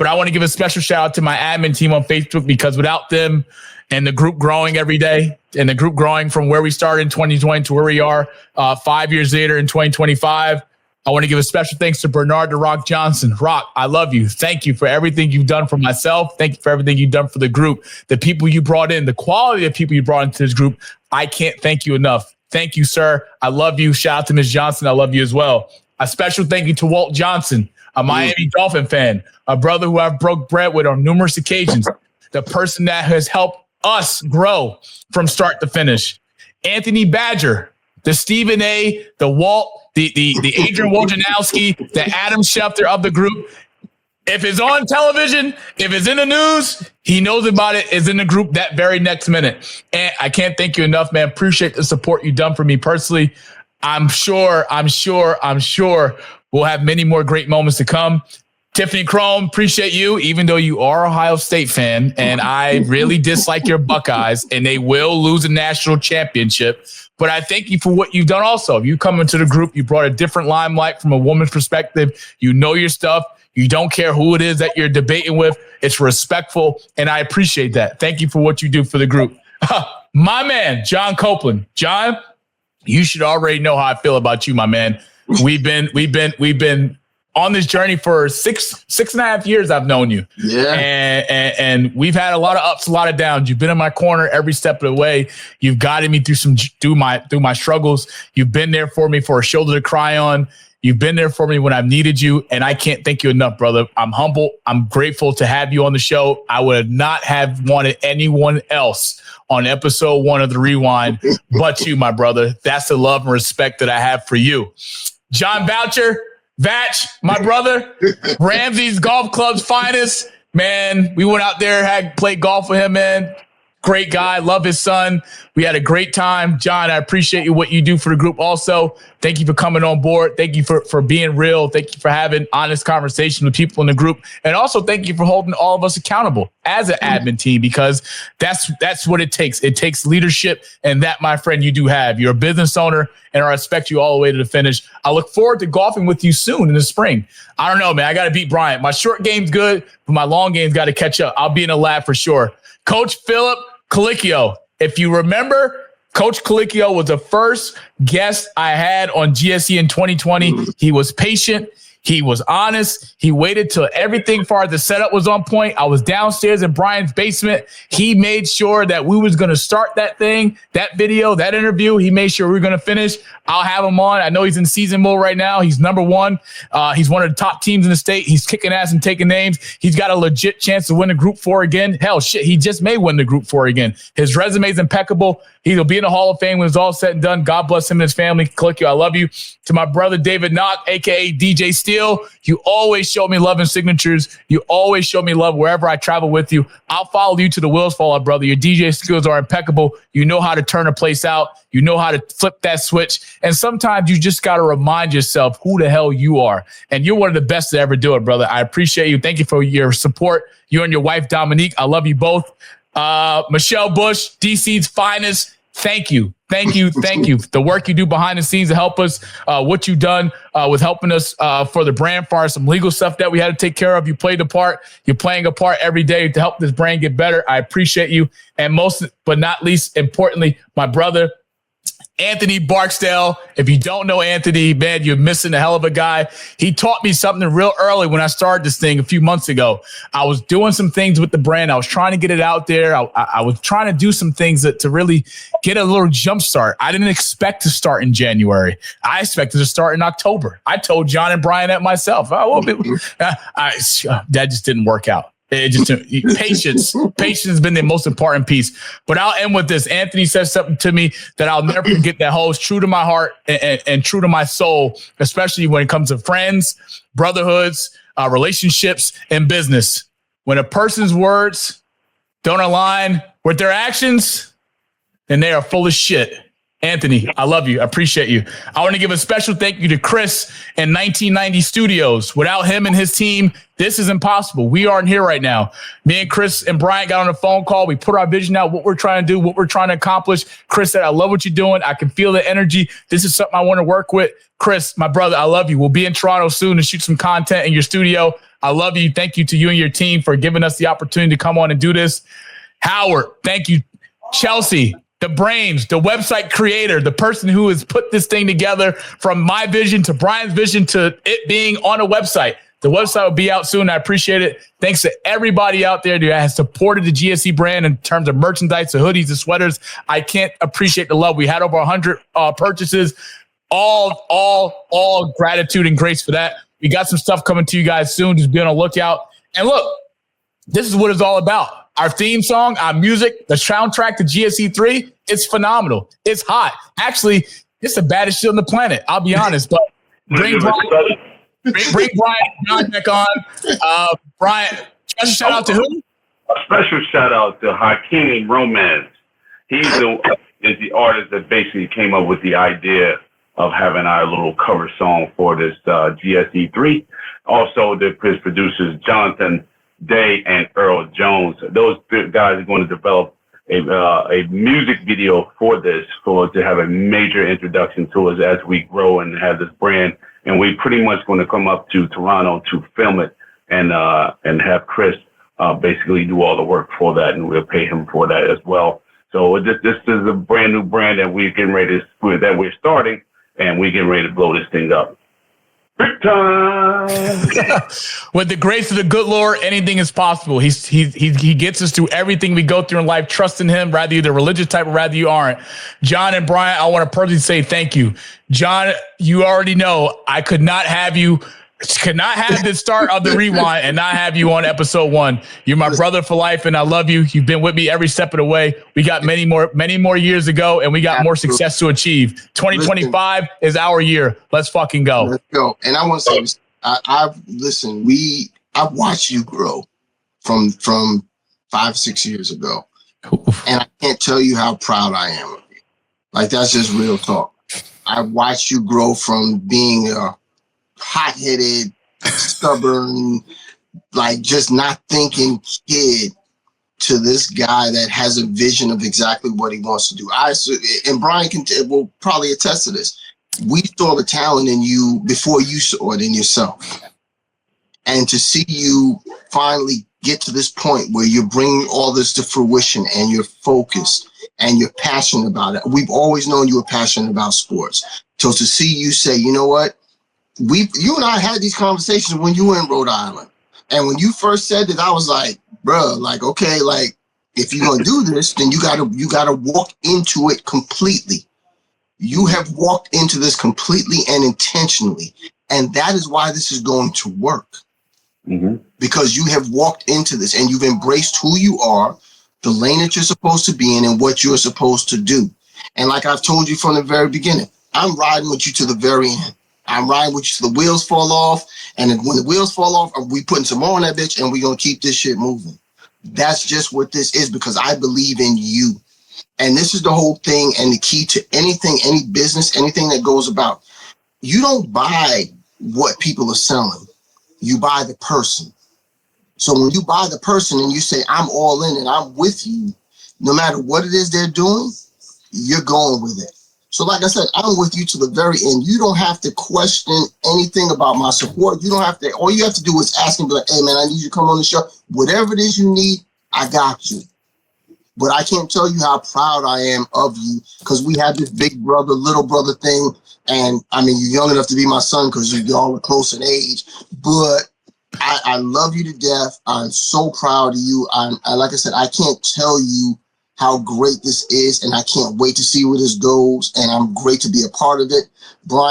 I want to give a special shout out to my admin team on Facebook, because without them and the group growing every day and the group growing from where we started in 2020 to where we are 5 years later in 2025, I want to give a special thanks to Bernard the Rock Johnson. Rock, I love you. Thank you for everything you've done for myself. Thank you for everything you've done for the group, the people you brought in, the quality of people you brought into this group. I can't thank you enough. Thank you, sir. I love you. Shout out to Ms. Johnson. I love you as well. A special thank you to Walt Johnson, a Miami Dolphin fan, a brother who I've broke bread with on numerous occasions, the person that has helped us grow from start to finish. Anthony Badger, the Stephen A., the Walt, the Adrian Wojnarowski, the Adam Schefter of the group. If it's on television, if it's in the news, he knows about it, is in the group that very next minute. And I can't thank you enough, man. Appreciate the support you've done for me personally. I'm sure we'll have many more great moments to come. Tiffany Chrome, appreciate you, even though you are an Ohio State fan, and I really dislike your Buckeyes, and they will lose a national championship. But I thank you for what you've done also. You come into the group, you brought a different limelight from a woman's perspective. You know your stuff. You don't care who it is that you're debating with. It's respectful, and I appreciate that. Thank you for what you do for the group. My man, John Copeland. John, you should already know how I feel about you, my man. We've been on this journey for six and a half years. I've known you. Yeah. And we've had a lot of ups, a lot of downs. You've been in my corner every step of the way. You've guided me through my struggles. You've been there for me, for a shoulder to cry on. You've been there for me when I've needed you, and I can't thank you enough, brother. I'm humble. I'm grateful to have you on the show. I would not have wanted anyone else on episode 1 of The Rewind but you, my brother. That's the love and respect that I have for you. John Vatch, my brother, Ramsey's Golf Club's finest. Man, we went out there, played golf with him, man. Great guy. Love his son. We had a great time. John, I appreciate you, what you do for the group also. Thank you for coming on board. Thank you for being real. Thank you for having honest conversation with people in the group. And also thank you for holding all of us accountable as an admin team, because that's what it takes. It takes leadership. And that, my friend, you do have. You're a business owner, and I respect you all the way to the finish. I look forward to golfing with you soon in the spring. I don't know, man. I got to beat Bryant. My short game's good, but my long game's got to catch up. I'll be in the lab for sure. Coach Philip Colicchio. If you remember, Coach Colicchio was the first guest I had on GSE in 2020. He was patient. He was honest. He waited till everything far as the setup was on point. I was downstairs in Brian's basement. He made sure that we was going to start that thing, that video, that interview. He made sure we were going to finish. I'll have him on. I know he's in season mode right now. He's number 1. He's one of the top teams in the state. He's kicking ass and taking names. He's got a legit chance to win the Group 4 again. Hell, shit, he just may win the Group 4 again. His resume is impeccable. He'll be in the Hall of Fame when it's all said and done. God bless him and his family. Colicchio, I love you. To my brother, David Knock, a.k.a. DJ Steele, you always show me love and signatures. You always show me love wherever I travel with you. I'll follow you to the wheels fall out, brother. Your DJ skills are impeccable. You know how to turn a place out. You know how to flip that switch. And sometimes you just got to remind yourself who the hell you are. And you're one of the best to ever do it, brother. I appreciate you. Thank you for your support. You and your wife, Dominique. I love you both. Michelle Bush, DC's finest. Thank you. Thank you. Thank you. The work you do behind the scenes to help us, what you've done with helping us for the brand, for some legal stuff that we had to take care of. You played a part. You're playing a part every day to help this brand get better. I appreciate you. And most but not least importantly, my brother, Anthony Barksdale. If you don't know Anthony, man, you're missing a hell of a guy. He taught me something real early when I started this thing a few months ago. I was doing some things with the brand. I was trying to get it out there. I was trying to do some things to really get a little jump start. I didn't expect to start in January. I expected to start in October. I told John and Brian that myself. That just didn't work out. It just patience has been the most important piece. But I'll end with this. Anthony said something to me that I'll never forget, that holds true to my heart and true to my soul, especially when it comes to friends, brotherhoods, relationships, and business. When a person's words don't align with their actions, then they are full of shit. Anthony, I love you. I appreciate you. I want to give a special thank you to Chris in 1990 Studios. Without him and his team, this is impossible. We aren't here right now. Me and Chris and Bryant got on a phone call. We put our vision out, what we're trying to do, what we're trying to accomplish. Chris said, I love what you're doing. I can feel the energy. This is something I want to work with. Chris, my brother, I love you. We'll be in Toronto soon to shoot some content in your studio. I love you. Thank you to you and your team for giving us the opportunity to come on and do this. Howard, thank you. Chelsea, the brains, the website creator, the person who has put this thing together from my vision to Brian's vision to it being on a website. The website will be out soon. I appreciate it. Thanks to everybody out there that has supported the GSE brand in terms of merchandise, the hoodies, the sweaters. I can't appreciate the love. We had over 100 purchases. All gratitude and grace for that. We got some stuff coming to you guys soon. Just be on the lookout. And look, this is what it's all about. Our theme song, our music, the soundtrack to GSE 3, it's phenomenal. It's hot. Actually, it's the baddest shit on the planet. I'll be honest. But bring Brian back on. Brian, special shout out to who? A special shout out to Hakeem Romance. He's the artist that basically came up with the idea of having our little cover song for this GSE 3. Also, his producers, Jonathan Day and Earl Jones. Those guys are going to develop a music video for this, to have a major introduction to us as we grow and have this brand. And we pretty much going to come up to Toronto to film it and have Chris basically do all the work for that, and we'll pay him for that as well. So this is a brand new brand that we're getting ready that we're starting, and we're getting ready to blow this thing up. Big time. With the grace of the good Lord, anything is possible. He gets us through everything we go through in life. Trust in him, rather you're the religious type or rather you aren't. John and Bryant, I want to personally say thank you. John, you already know I could not have the start of the rewind and not have you on episode 1. You're my brother for life, and I love you. You've been with me every step of the way. We got many more years to go, and we got more success to achieve. 2025 is our year. Let's fucking go. Let's go. And I want to say this. I've watched you grow from 5-6 years ago. And I can't tell you how proud I am of you. Like, that's just real talk. I watched you grow from being a hot-headed, stubborn, like just not thinking kid to this guy that has a vision of exactly what he wants to do. And Brian will probably attest to this. We saw the talent in you before you saw it in yourself. And to see you finally get to this point where you're bringing all this to fruition and you're focused and you're passionate about it. We've always known you were passionate about sports. So to see you say, you know what? You and I had these conversations when you were in Rhode Island. And when you first said that, I was like, bro, like, okay, like, if you're gonna do this, then you gotta walk into it completely. You have walked into this completely and intentionally. And that is why this is going to work. Mm-hmm. Because you have walked into this and you've embraced who you are, the lane that you're supposed to be in, and what you're supposed to do. And like I've told you from the very beginning, I'm riding with you to the very end. I'm riding with you till the wheels fall off. And then when the wheels fall off, we putting some more on that bitch and we're going to keep this shit moving. That's just what this is, because I believe in you. And this is the whole thing and the key to anything, any business, anything that goes about. You don't buy what people are selling. You buy the person. So when you buy the person and you say, I'm all in and I'm with you, no matter what it is they're doing, you're going with it. So like I said, I'm with you to the very end. You don't have to question anything about my support. You don't have to. All you have to do is ask and be like, hey, man, I need you to come on the show. Whatever it is you need, I got you. But I can't tell you how proud I am of you, because we had this big brother, little brother thing. And I mean, you're young enough to be my son because y'all are close in age. But I love you to death. I'm so proud of you. Like I said, I can't tell you how great this is, and I can't wait to see where this goes, and I'm great to be a part of it.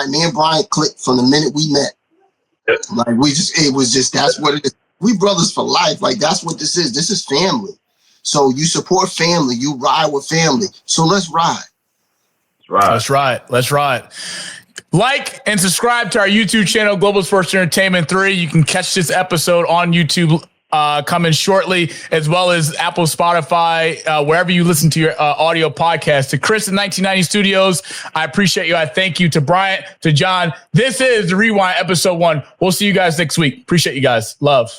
Me and Brian clicked from the minute we met. Like it was just, that's what it is. We brothers for life. Like, that's what this is. This is family. So you support family, you ride with family. So let's ride. Let's ride. Like and subscribe to our YouTube channel, Global Sports Entertainment 3. You can catch this episode on YouTube coming shortly, as well as Apple, Spotify, wherever you listen to your audio podcast. To Chris in 1990 Studios, I appreciate you. I thank you. To Bryant, to John, this is The Rewind, episode 1. We'll see you guys next week. Appreciate you guys. Love.